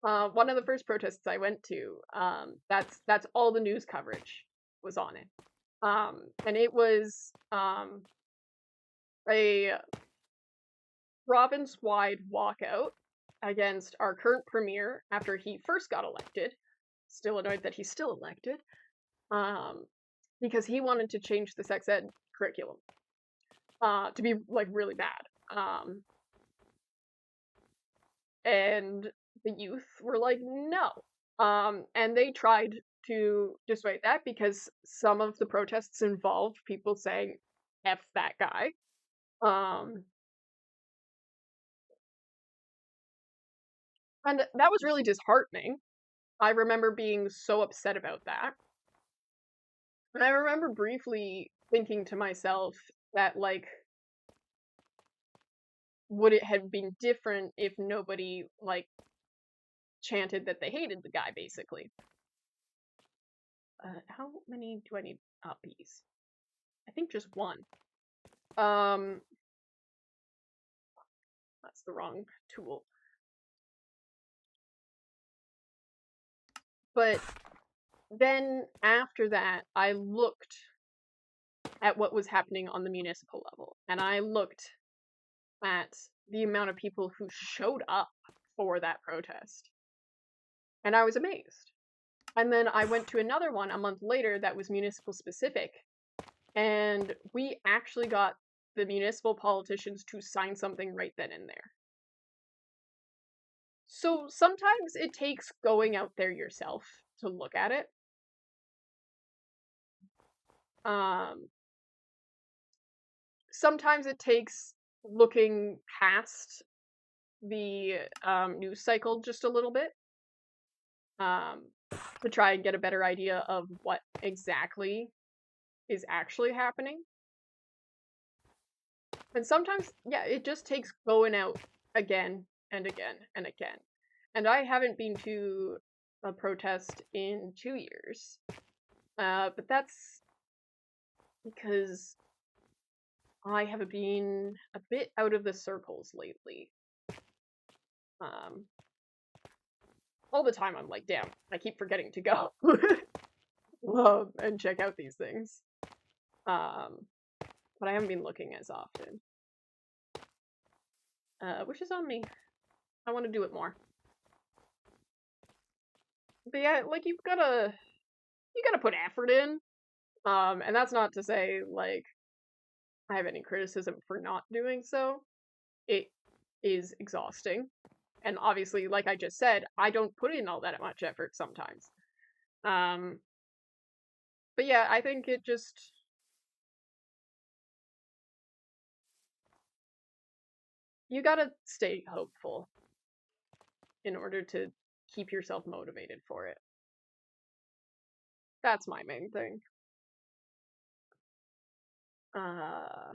One of the first protests I went to, that's all the news coverage was on it. And it was a province-wide walkout against our current premier after he first got elected. Still annoyed that he's still elected. Because he wanted to change the sex ed curriculum to be like really bad. And the youth were like, no. And they tried to dissuade that because some of the protests involved people saying, F that guy. And that was really disheartening. I remember being so upset about that. And I remember briefly thinking to myself that, like, would it have been different if nobody, like, chanted that they hated the guy, basically? How many do I need uppies? I think just one. That's the wrong tool. But then after that, I looked at what was happening on the municipal level, and I looked at the amount of people who showed up for that protest. And I was amazed. And then I went to another one a month later that was municipal specific, and we actually got the municipal politicians to sign something right then and there. So sometimes it takes going out there yourself to look at it. Sometimes it takes looking past the news cycle just a little bit to try and get a better idea of what exactly is actually happening. And sometimes, yeah, it just takes going out again and again and again. And I haven't been to a protest in 2 years. But that's because I have been a bit out of the circles lately. All the time I'm like, damn, I keep forgetting to go and check out these things. But I haven't been looking as often. Which is on me. I want to do it more. But yeah, like you gotta put effort in. And that's not to say like I have any criticism for not doing so. It is exhausting. And obviously, like I just said, I don't put in all that much effort sometimes. But yeah, I think it just... You gotta stay hopeful in order to keep yourself motivated for it. That's my main thing. I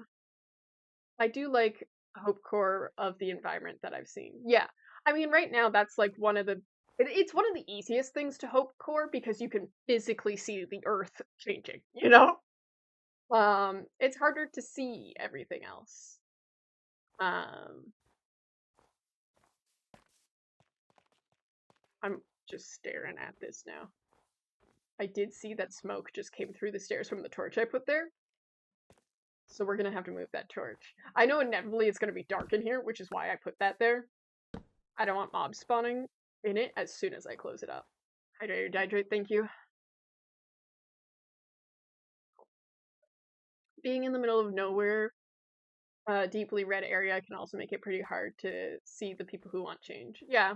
do like Hope Core of the environment that I've seen. Yeah. I mean, right now, that's like one of the... It's one of the easiest things to Hope Core because you can physically see the Earth changing, you know? It's harder to see everything else. I'm just staring at this now. I did see that smoke just came through the stairs from the torch I put there. So we're gonna have to move that torch. I know inevitably it's gonna be dark in here, which is why I put that there. I don't want mobs spawning in it as soon as I close it up. Hydrate, thank you. Being in the middle of nowhere, deeply red area can also make it pretty hard to see the people who want change. Yeah.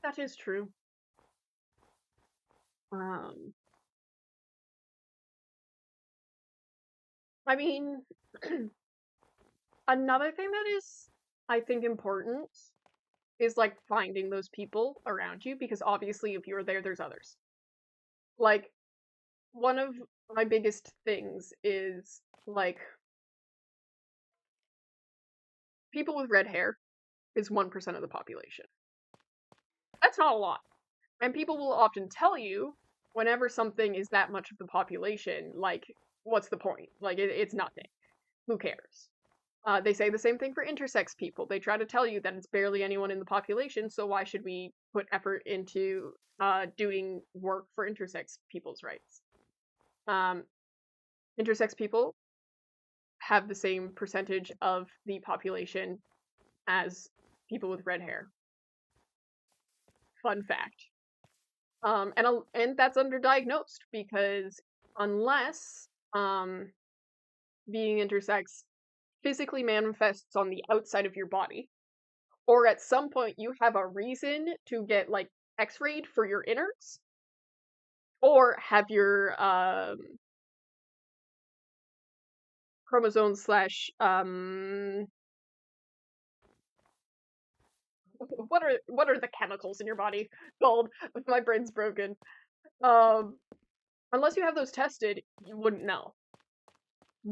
That is true. I mean, another thing that is, I think, important is, like, finding those people around you, because obviously if you're there, there's others. Like, one of my biggest things is, like, people with red hair is 1% of the population. That's not a lot. And people will often tell you, whenever something is that much of the population, like, what's the point? Like, it's nothing. Who cares? They say the same thing for intersex people. They try to tell you that it's barely anyone in the population, so why should we put effort into doing work for intersex people's rights? Intersex people have the same percentage of the population as people with red hair. Fun fact. And that's underdiagnosed because unless being intersex physically manifests on the outside of your body, or at some point you have a reason to get, like, x-rayed for your innards, or have your chromosomes slash what are the chemicals in your body called? My brain's broken. Unless you have those tested, you wouldn't know.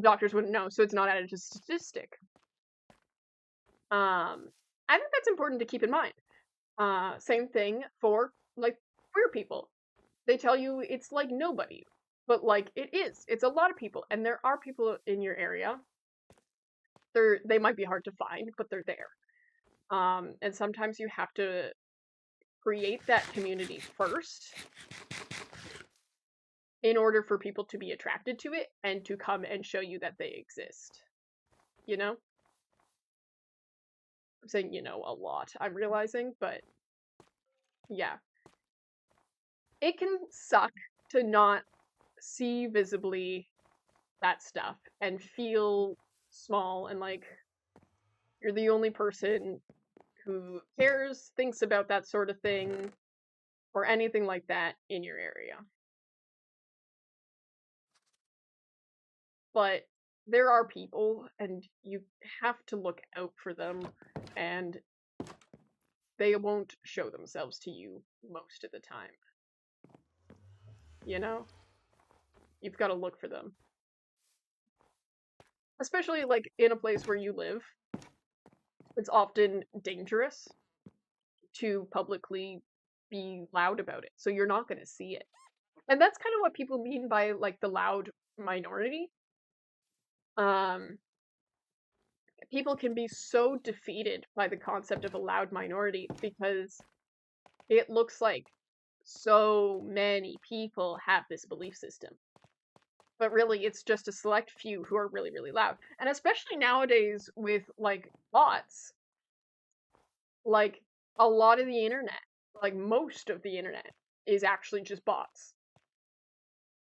Doctors wouldn't know, so it's not added to statistic. I think that's important to keep in mind. Same thing for, like, queer people. They tell you it's like nobody, but, like, it is. It's a lot of people, and there are people in your area. They might be hard to find, but they're there. And sometimes you have to create that community first in order for people to be attracted to it and to come and show you that they exist. You know? I'm saying, you know, a lot, I'm realizing, but yeah. It can suck to not see visibly that stuff and feel small and like you're the only person who cares, thinks about that sort of thing, or anything like that in your area. But there are people, and you have to look out for them, and they won't show themselves to you most of the time. You know? You've got to look for them. Especially, like, in a place where you live, it's often dangerous to publicly be loud about it, so you're not going to see it. And that's kind of what people mean by, like, the loud minority. People can be so defeated by the concept of a loud minority because it looks like so many people have this belief system. But really, it's just a select few who are really, really loud. And especially nowadays with, like, bots, like, a lot of the internet, like, most of the internet, is actually just bots.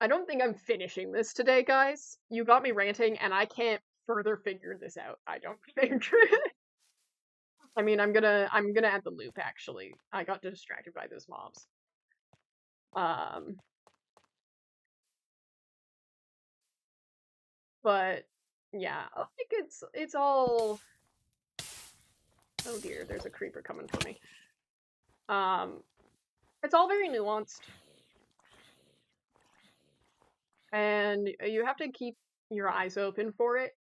I don't think I'm finishing this today, guys. You got me ranting, and I can't further figure this out, I don't think. I mean, I'm gonna add the loop, actually. I got distracted by those mobs. But yeah, I think it's all. Oh dear, there's a creeper coming for me. It's all very nuanced, and you have to keep your eyes open for it,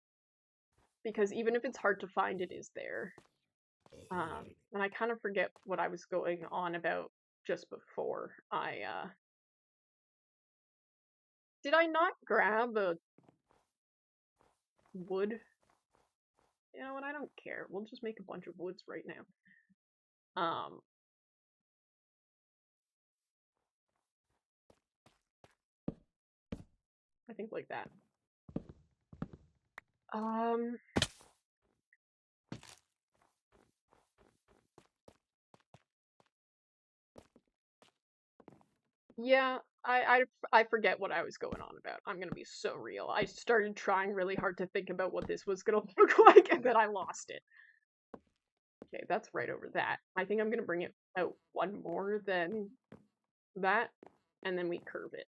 because even if it's hard to find, it is there. And I kind of forget what I was going on about just before did I not grab a wood? You know what, I don't care. We'll just make a bunch of woods right now. I think like that. Yeah, I forget what I was going on about. I'm gonna be so real. I started trying really hard to think about what this was gonna look like, and then I lost it. Okay, that's right over that. I think I'm gonna bring it out one more than that, and then we curve it.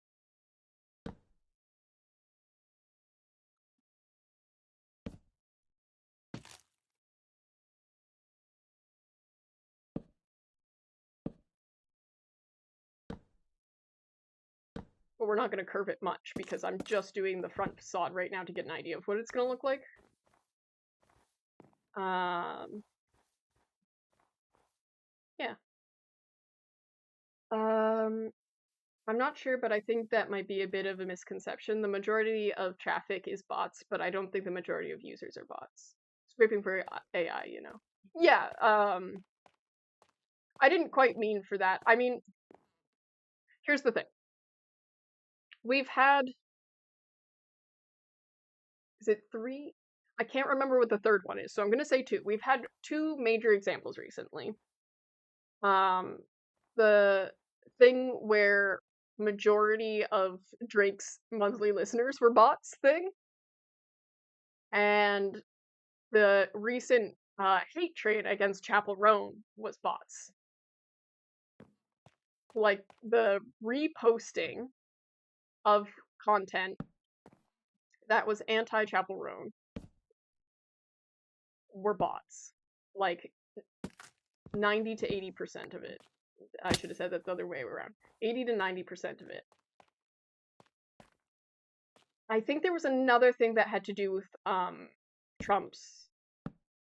But we're not going to curve it much, because I'm just doing the front facade right now to get an idea of what it's going to look like. Yeah. I'm not sure, but I think that might be a bit of a misconception. The majority of traffic is bots, but I don't think the majority of users are bots. Scraping for AI, you know. Yeah, I didn't quite mean for that. I mean, here's the thing. We've had... Is it 3? I can't remember what the third one is, so I'm going to say 2. We've had 2 major examples recently. The thing where majority of Drake's monthly listeners were bots thing, and the recent hate trade against Chapel Roan was bots. Like, the reposting of content that was anti-Chapel Roan were bots. Like, 90 to 80% of it. I should have said that the other way around. 80 to 90% of it. I think there was another thing that had to do with Trump's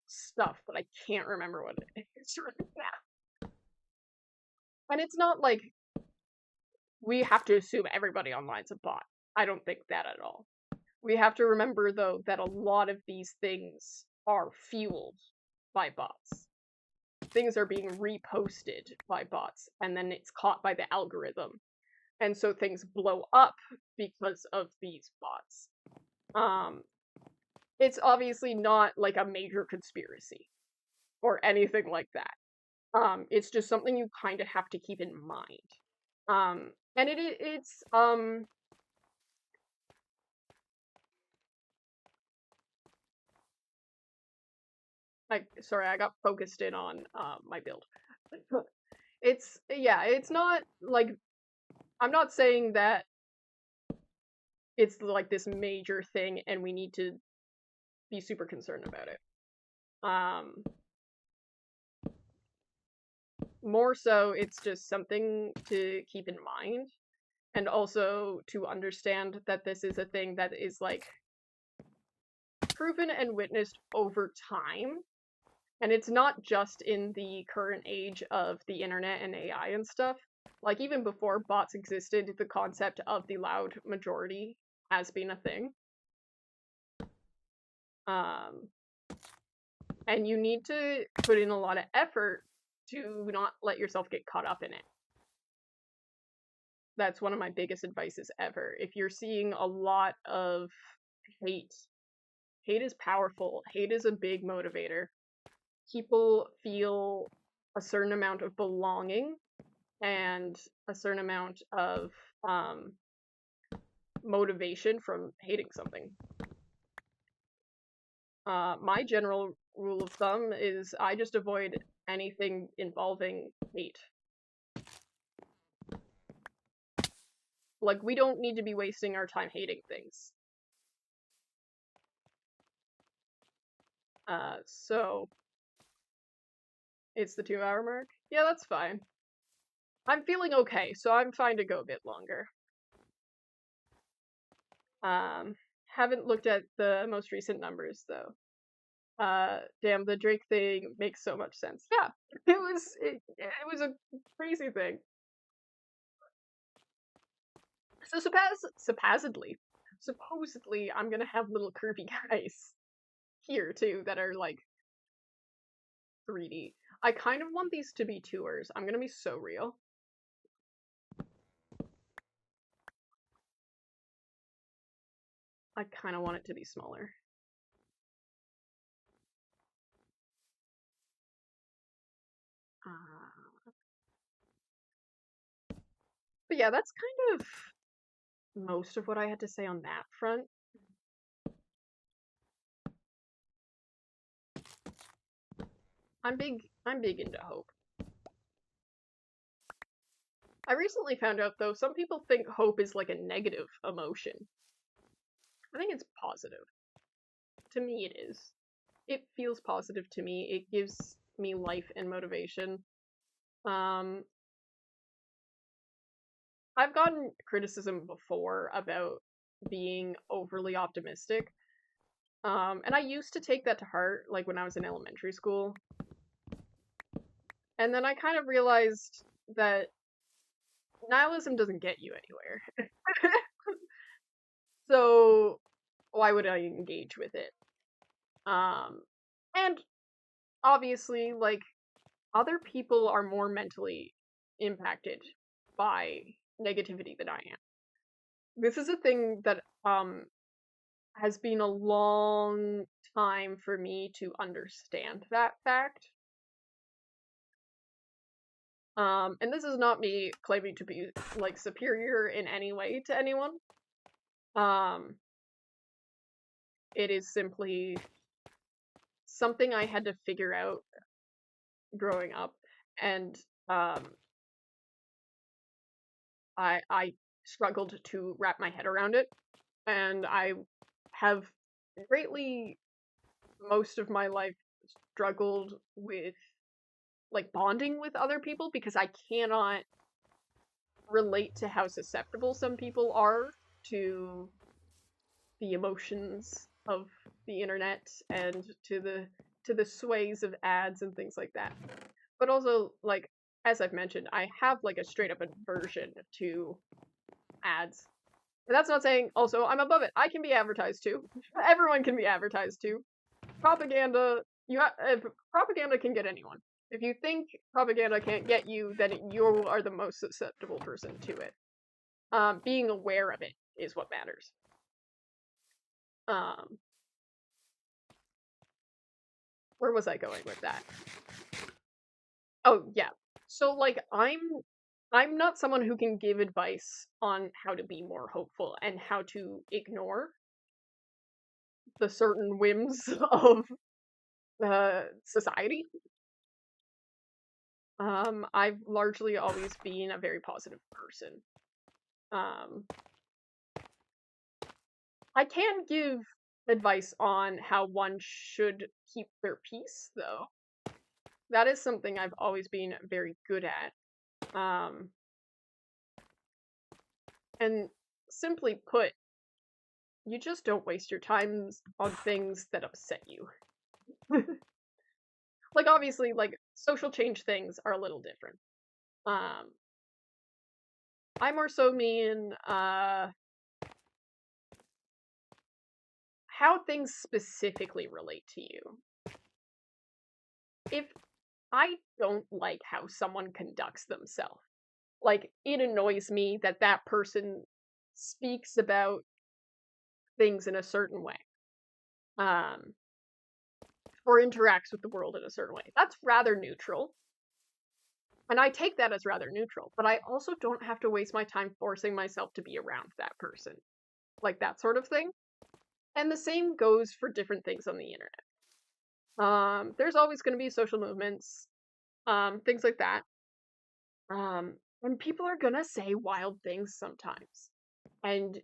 stuff, but I can't remember what it is right now. And it's not like we have to assume everybody online's a bot. I don't think that at all. We have to remember, though, that a lot of these things are fueled by bots. Things are being reposted by bots, and then it's caught by the algorithm. And so things blow up because of these bots. It's obviously not like a major conspiracy or anything like that. It's just something you kind of have to keep in mind. And it's sorry, I got focused in on my build. It's not like, I'm not saying that it's like this major thing and we need to be super concerned about it. More so, it's just something to keep in mind, and also to understand that this is a thing that is like proven and witnessed over time. And it's not just in the current age of the internet and AI and stuff. Like, even before bots existed, the concept of the loud majority has been a thing. And you need to put in a lot of effort to not let yourself get caught up in it. That's one of my biggest advices ever. If you're seeing a lot of hate is powerful. Hate is a big motivator. People feel a certain amount of belonging and a certain amount of motivation from hating something. My general rule of thumb is I just avoid anything involving hate. Like, we don't need to be wasting our time hating things. So it's the 2-hour mark? Yeah, that's fine. I'm feeling okay, so I'm fine to go a bit longer. Haven't looked at the most recent numbers, though. Damn, the Drake thing makes so much sense. Yeah, it was a crazy thing. So supposedly, I'm gonna have little curvy guys here too that are like 3D. I kind of want these to be tours. I'm gonna be so real. I kind of want it to be smaller. But yeah, that's kind of most of what I had to say on that front. I'm big into hope. I recently found out though, some people think hope is like a negative emotion. I think it's positive. To me it is. It feels positive to me. It gives me life and motivation. I've gotten criticism before about being overly optimistic. And I used to take that to heart, like when I was in elementary school. And then I kind of realized that nihilism doesn't get you anywhere. So why would I engage with it? And obviously, like, other people are more mentally impacted by negativity than I am. This is a thing that has been a long time for me to understand that fact. And this is not me claiming to be like superior in any way to anyone. It is simply something I had to figure out growing up, and I struggled to wrap my head around it, and I have greatly most of my life struggled with like bonding with other people because I cannot relate to how susceptible some people are to the emotions of the internet and to the sways of ads and things like that. But also, like, as I've mentioned, I have like a straight up aversion to ads. And that's not saying also I'm above it. I can be advertised to. Everyone can be advertised to. Propaganda, propaganda can get anyone. If you think propaganda can't get you, then you are the most susceptible person to it. Being aware of it is what matters. Where was I going with that? Oh, yeah. So, like, I'm not someone who can give advice on how to be more hopeful and how to ignore the certain whims of society. I've largely always been a very positive person. I can give advice on how one should keep their peace, though. That is something I've always been very good at. And simply put, you just don't waste your time on things that upset you. Like, obviously, like, social change things are a little different. I more so mean, how things specifically relate to you. If I don't like how someone conducts themselves, like, it annoys me that that person speaks about things in a certain way. Or interacts with the world in a certain way. That's rather neutral. And I take that as rather neutral, but I also don't have to waste my time forcing myself to be around that person. Like that sort of thing. And the same goes for different things on the internet. There's always going to be social movements, things like that. And people are gonna say wild things sometimes, and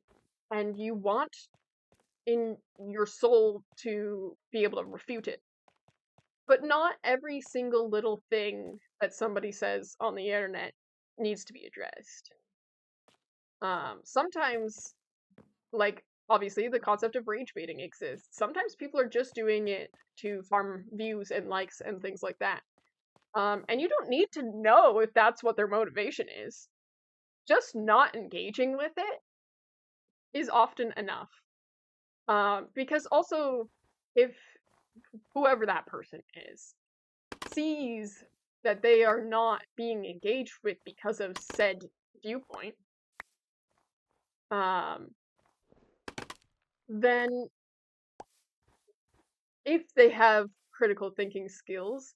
you want in your soul to be able to refute it. But not every single little thing that somebody says on the internet needs to be addressed. Sometimes, like, obviously, the concept of rage baiting exists. Sometimes people are just doing it to farm views and likes and things like that. And you don't need to know if that's what their motivation is. Just not engaging with it is often enough. Because also, if whoever that person is sees that they are not being engaged with because of said viewpoint, then if they have critical thinking skills,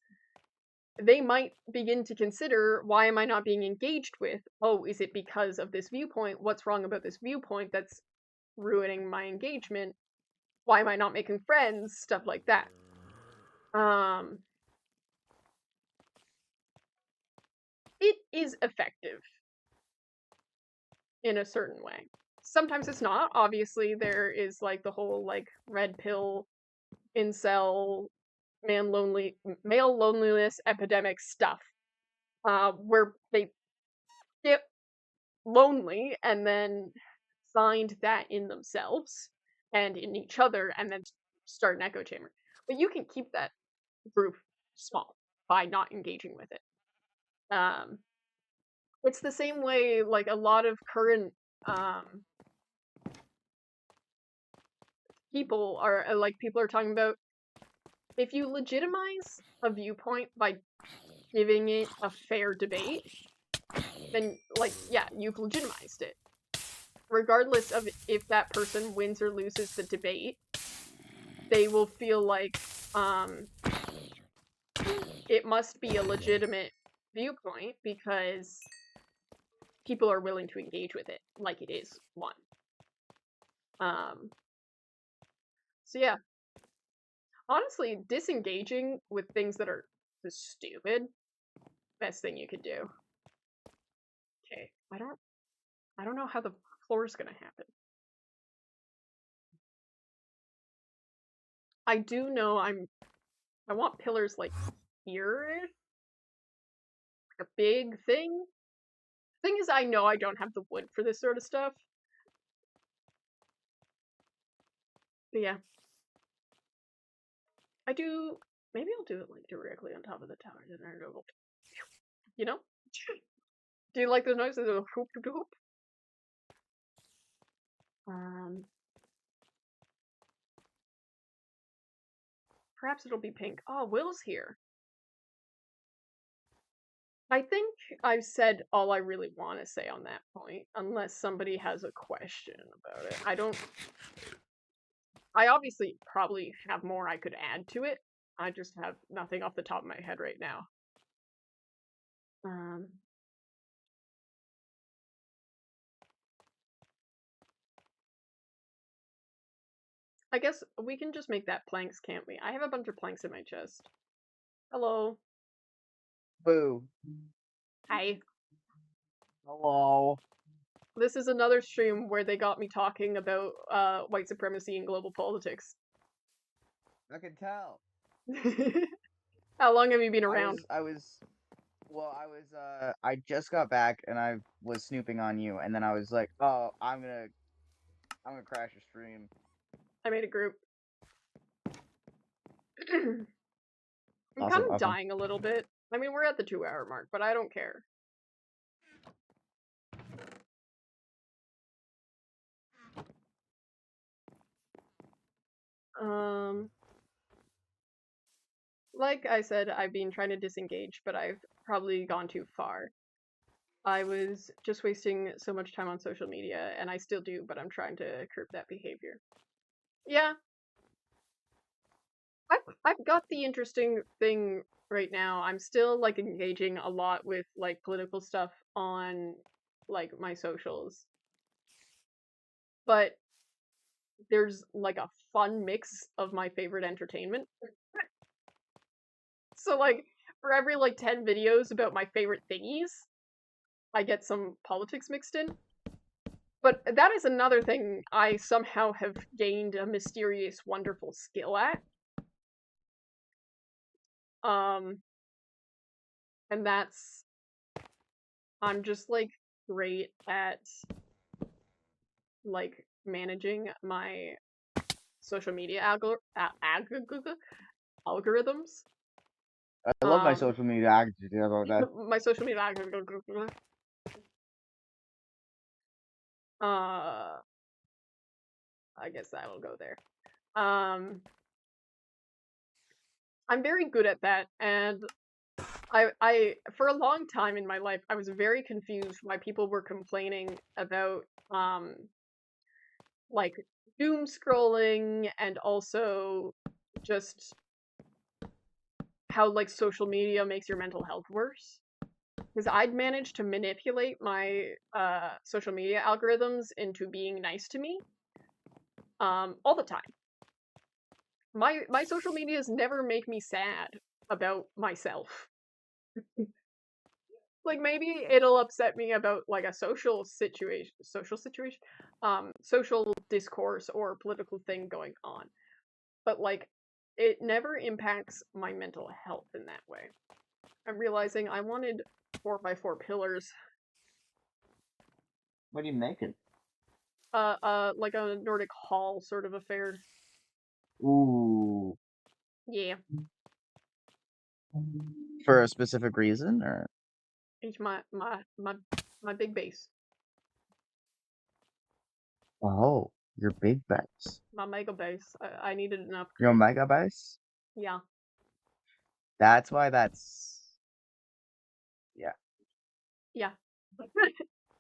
they might begin to consider, why am I not being engaged with? Oh, is it because of this viewpoint? What's wrong about this viewpoint that's ruining my engagement? Why am I not making friends? Stuff like that. It is effective in a certain way. Sometimes it's not. Obviously, there is like the whole like red pill, incel, male loneliness epidemic stuff, where they get lonely and then find that in themselves and in each other, and then start an echo chamber. But you can keep that group small by not engaging with it. It's the same way like a lot of current people are talking about, if you legitimize a viewpoint by giving it a fair debate, then like yeah, you've legitimized it. Regardless of if that person wins or loses the debate, they will feel like it must be a legitimate viewpoint because people are willing to engage with it like it is one. So yeah, honestly, disengaging with things that are just stupid, best thing you could do. Okay, I don't know how the floor's gonna happen. I do know I want pillars like here, like a big thing. Thing is, I know I don't have the wood for this sort of stuff. But yeah, I do. Maybe I'll do it like directly on top of the tower. Then I go, you know. Do you like those noises of hoop hoop hoop? Perhaps it'll be pink. Oh, Will's here. I think I've said all I really want to say on that point, unless somebody has a question about it. I obviously probably have more I could add to it. I just have nothing off the top of my head right now. I guess we can just make that planks, can't we? I have a bunch of planks in my chest. Hello. Boo. Hi. Hello. This is another stream where they got me talking about white supremacy and global politics. I can tell. How long have you been around? I just got back and I was snooping on you, and then I was like, oh, I'm gonna crash your stream. I made a group. I'm kind of dying a little bit. I mean, we're at the 2-hour mark, but I don't care. Like I said, I've been trying to disengage, but I've probably gone too far. I was just wasting so much time on social media, and I still do, but I'm trying to curb that behavior. Yeah. I've got the interesting thing right now. I'm still like engaging a lot with like political stuff on like my socials. But there's like a fun mix of my favorite entertainment. So, like, for every, like, 10 videos about my favorite thingies, I get some politics mixed in. But that is another thing I somehow have gained a mysterious, wonderful skill at. And that's... I'm just, like, great at, like, managing my social media algorithms. I love my social media actors about that. My social media I guess that'll go there. I'm very good at that, and I for a long time in my life I was very confused why people were complaining about like doom scrolling and also just how like social media makes your mental health worse. Because I'd managed to manipulate my social media algorithms into being nice to me all the time. My social medias never make me sad about myself. Like maybe it'll upset me about like a social discourse or political thing going on. But like it never impacts my mental health in that way. I'm realizing I wanted 4x4 pillars. What are you making? Like a Nordic hall sort of affair. Ooh. Yeah. For a specific reason, or? It's my big base. Oh, your big base. My mega base. I needed an upgrade. Your mega base? Yeah. That's why that's... Yeah. Yeah.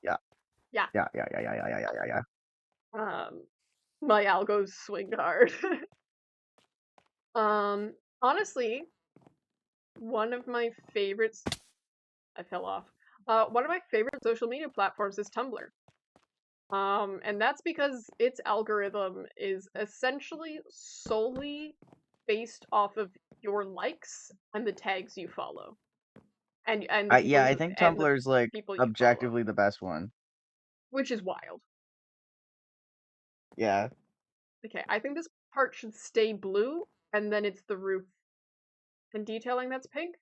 Yeah. Yeah. Yeah. My algos swing hard. Honestly, one of my favorites... I fell off. One of my favorite social media platforms is Tumblr. And that's because its algorithm is essentially solely based off of your likes and the tags you follow. And the people I think and the Tumblr's like people you follow, objectively the best one. which is wild. Yeah. Okay, I think this part should stay blue, and then it's the roof and detailing that's pink.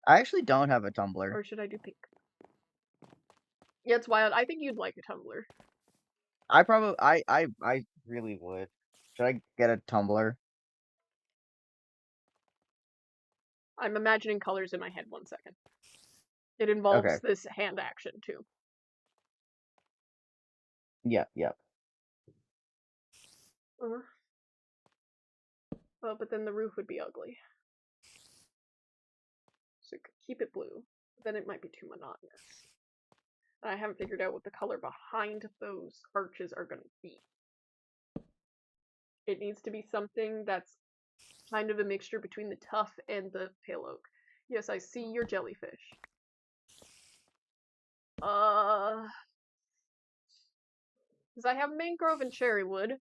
I actually don't have a Tumblr. Or should I do pink? Yeah, it's wild. I think you'd like a Tumblr. I really would. Should I get a Tumblr? I'm imagining colors in my head 1 second. It involves Okay. this hand action too. Yep. Well, but then the roof would be ugly. So keep it blue. Then it might be too monotonous. I haven't figured out what the color behind those arches are going to be. It needs to be something that's kind of a mixture between the tough and the pale oak. Yes, I see your jellyfish. Because I have mangrove and cherry wood.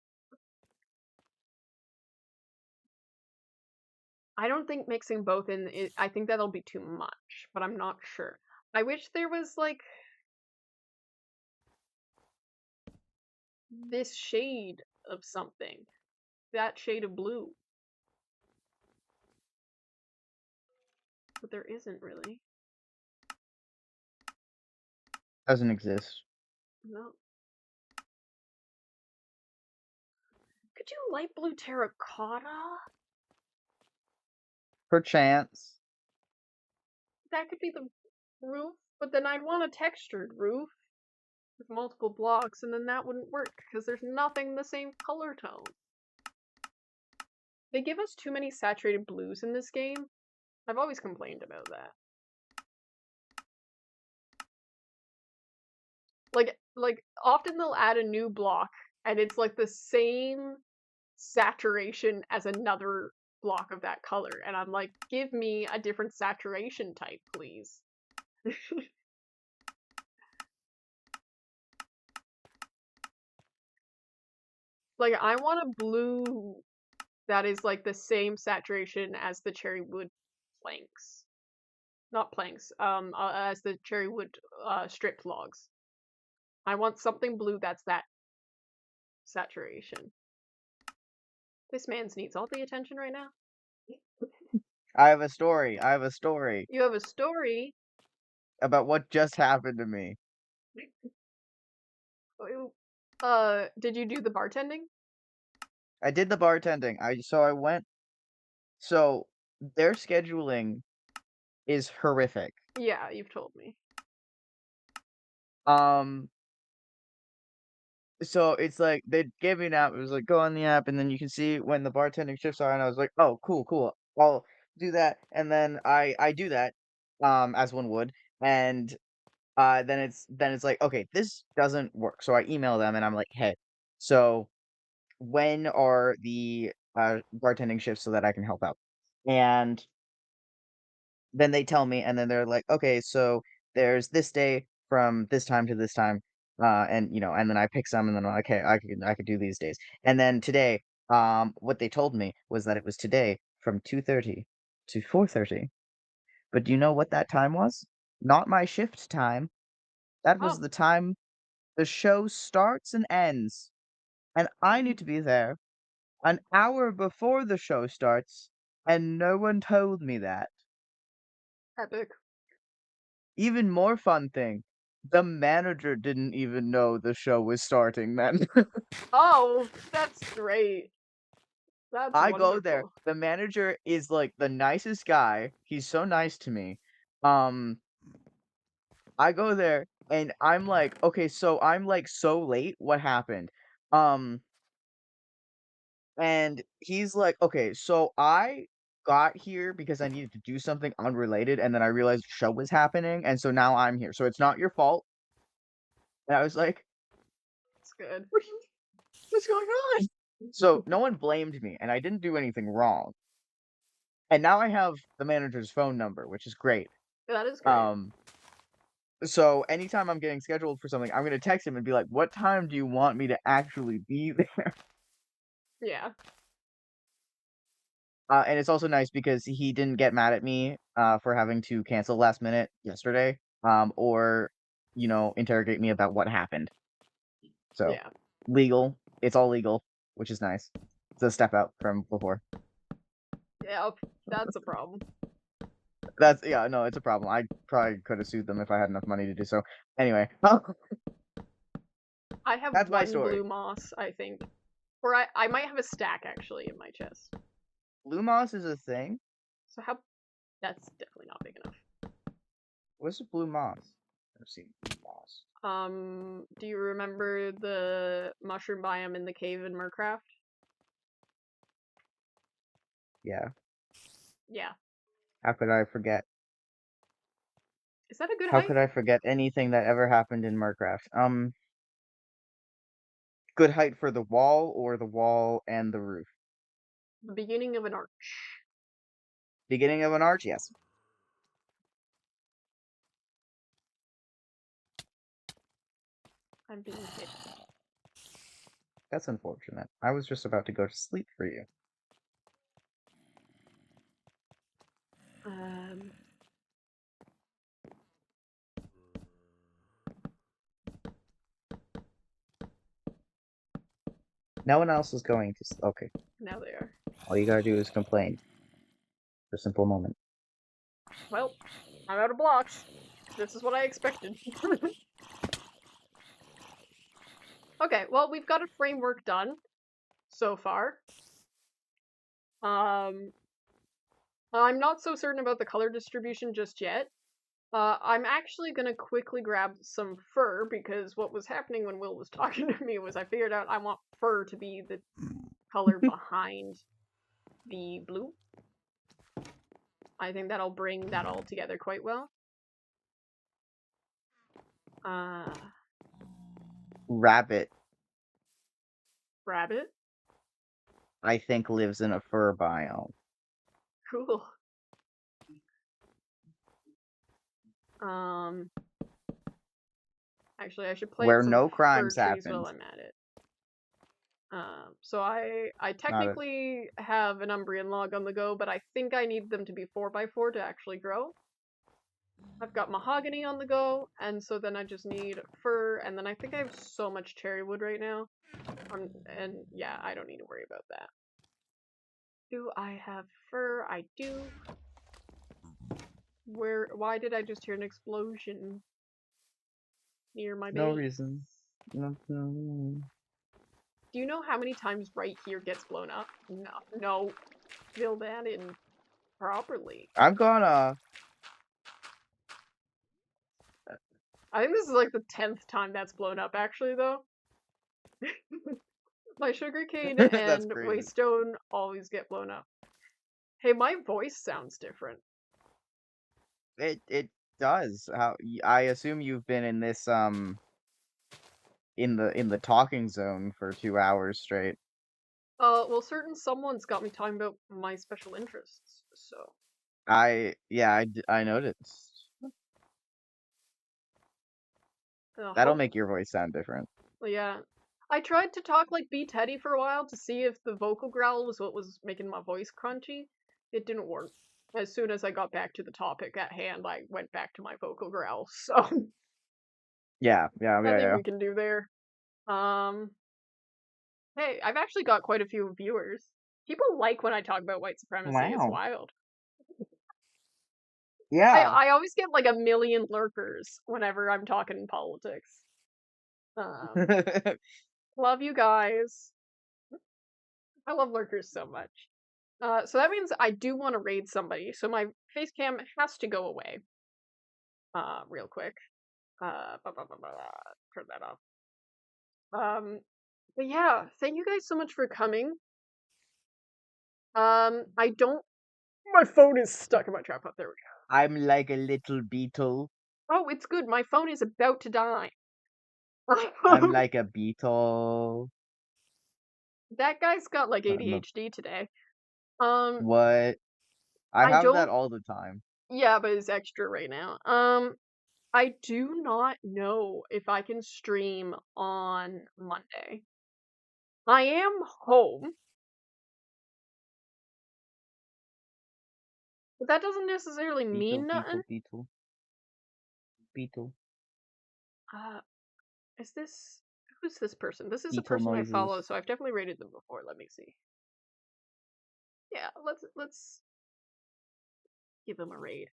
I don't think mixing both in, I think that'll be too much, but I'm not sure. I wish there was, like, this shade of something. That shade of blue. But there isn't really. Doesn't exist. No. Could you light blue terracotta? Perchance. That could be the roof, but then I'd want a textured roof with multiple blocks, and then that wouldn't work, because there's nothing the same color tone. They give us too many saturated blues in this game. I've always complained about that. Like often they'll add a new block, and it's like the same saturation as another block of that color, and I'm like, give me a different saturation type, please. Like, I want a blue that is like the same saturation as the cherry wood planks. Not planks, as the cherry wood stripped logs. I want something blue that's that saturation. This man needs all the attention right now. I have a story. I have a story You have a story. about what just happened to me. Did you do the bartending? I did the bartending. I went. So their scheduling is horrific. Yeah, you've told me. So it's like they gave me an app. It was like go on the app, and then you can see when the bartending shifts are. And I was like, oh, cool. I'll do that, and then I do that, as one would, and then it's like, okay, this doesn't work. So I email them, and I'm like, hey, so when are the bartending shifts so that I can help out? And then they tell me, and then they're like, okay, so there's this day from this time to this time, and and then I pick some, and then I'm like, okay, I could do these days. And then today, what they told me was that it was today from 2:30 to 4:30. But do you know what that time was? Not my shift time. That was Oh, the time the show starts and ends, and I need to be there an hour before the show starts, and no one told me that. epic. Even more fun thing, the manager didn't even know the show was starting then. Oh, that's great. That's I go there. wonderful. The manager is like the nicest guy. He's so nice to me. Um, I go there and I'm like, okay, so I'm like so late. What happened? Um, and he's like, okay, so I got here because I needed to do something unrelated, and then I realized the show was happening, and so now I'm here. So it's not your fault. And I was like, It's good. what's going on? So no one blamed me, and I didn't do anything wrong. And now I have the manager's phone number, which is great. That is great. Um, so anytime I'm getting scheduled for something, I'm gonna text him and be like, "What time do you want me to actually be there?" Yeah. And it's also nice because he didn't get mad at me for having to cancel last minute yesterday, or interrogate me about what happened. So Yeah. legal, it's all legal, which is nice. It's a step out from before. Yeah, that's a problem. Yeah, no, it's a problem. I probably could have sued them if I had enough money to do so. Anyway, I have that's my one story. blue moss, I think. Or I might have a stack actually in my chest. Blue moss is a thing. So that's definitely not big enough. What's a blue moss? I've seen blue moss. Do you remember the mushroom biome in the cave in Murcraft? Yeah. Yeah. How could I forget? Is that a good How height? could I forget anything that ever happened in Murcraft? Good height for the wall and the roof. The beginning of an arch. Beginning of an arch, yes. I'm being hit. That's unfortunate. I was just about to go to sleep for you. No one else is going to. Okay. Now they are. All you gotta do is complain. For a simple moment. Well, I'm out of blocks. This is what I expected. Okay, well, we've got a framework done so far. I'm not so certain about the color distribution just yet. I'm actually gonna quickly grab some fur because what was happening when Will was talking to me was I figured out I want fur to be the color behind the blue. I think that'll bring that all together quite well. Rabbit, Rabbit. I think, lives in a fur biome. Cool. Um, actually, I should plant Where some no fir crimes trees while happened. I'm at it. So I Not it. technically have an Umbrian log on the go, but I think I need them to be 4x4 to actually grow. I've got mahogany on the go, and so then I just need fir, and then I think I have so much cherry wood right now. And yeah, I don't need to worry about that. Do I have fir? I do. Why did I just hear an explosion near my No base? reason. No. Do you know how many times right here gets blown up? No. Fill that in properly. I'm gonna. I think this is like the 10th time that's blown up, actually, though. My sugarcane That's and crazy. waystone always get blown up. Hey, my voice sounds different. It does. I assume you've been in this in the talking zone for 2 hours straight. Well, certain someone's got me talking about my special interests, so. I noticed. That'll make your voice sound different. Yeah. I tried to talk like B Teddy for a while to see if the vocal growl was what was making my voice crunchy. It didn't work. As soon as I got back to the topic at hand, I went back to my vocal growl, so Yeah. I think we can do there. Hey, I've actually got quite a few viewers. People like when I talk about white supremacy. It's Wow. wild. Yeah. I always get like a million lurkers whenever I'm talking politics. Love you guys. I love lurkers so much. So that means I do want to raid somebody. So my face cam has to go away. Real quick. Turn that off. But yeah, thank you guys so much for coming. I don't. My phone is stuck in my tripod. There we go. I'm like a little beetle. Oh, it's good. My phone is about to die. I'm like a beetle. That guy's got like I'm a, ADHD today. what? I I have that don't. all the time. Yeah, but it's extra right now. I do not know if I can stream on Monday. I am home, but that doesn't necessarily mean nothing. Beetle. Uh, who's this person? This is a Beetle person I follow, noises. so I've definitely rated them before. Let me see. Yeah, let's give them a raid.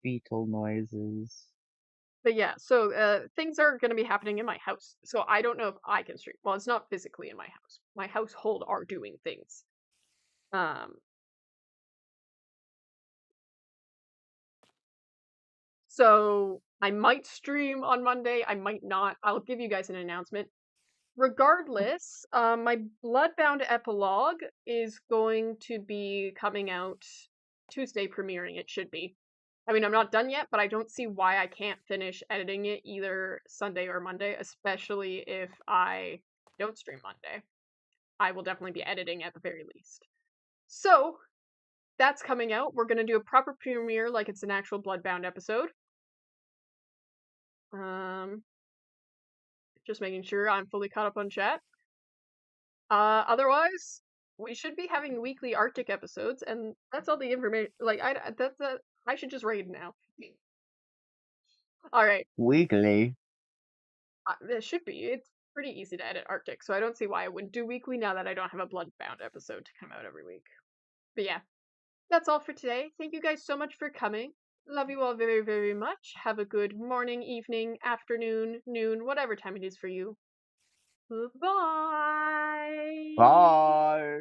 Beetle noises. But yeah, so things are going to be happening in my house. So I don't know if I can stream. Well, it's not physically in my house. My household are doing things. So I might stream on Monday. I might not. I'll give you guys an announcement. Regardless, my Bloodbound epilogue is going to be coming out Tuesday, premiering. It should be. I mean, I'm not done yet, but I don't see why I can't finish editing it either Sunday or Monday, especially if I don't stream Monday. I will definitely be editing at the very least. So, that's coming out. We're going to do a proper premiere like it's an actual Bloodbound episode. Just making sure I'm fully caught up on chat. Otherwise, we should be having weekly Arctic episodes, and that's all the information. Like, I should just raid now. All right. Weekly. It should be. It's pretty easy to edit Arctic, so I don't see why I wouldn't do weekly now that I don't have a Bloodbound episode to come out every week. But yeah, that's all for today. Thank you guys so much for coming. Love you all very, very much. Have a good morning, evening, afternoon, noon, whatever time it is for you. Bye. Bye.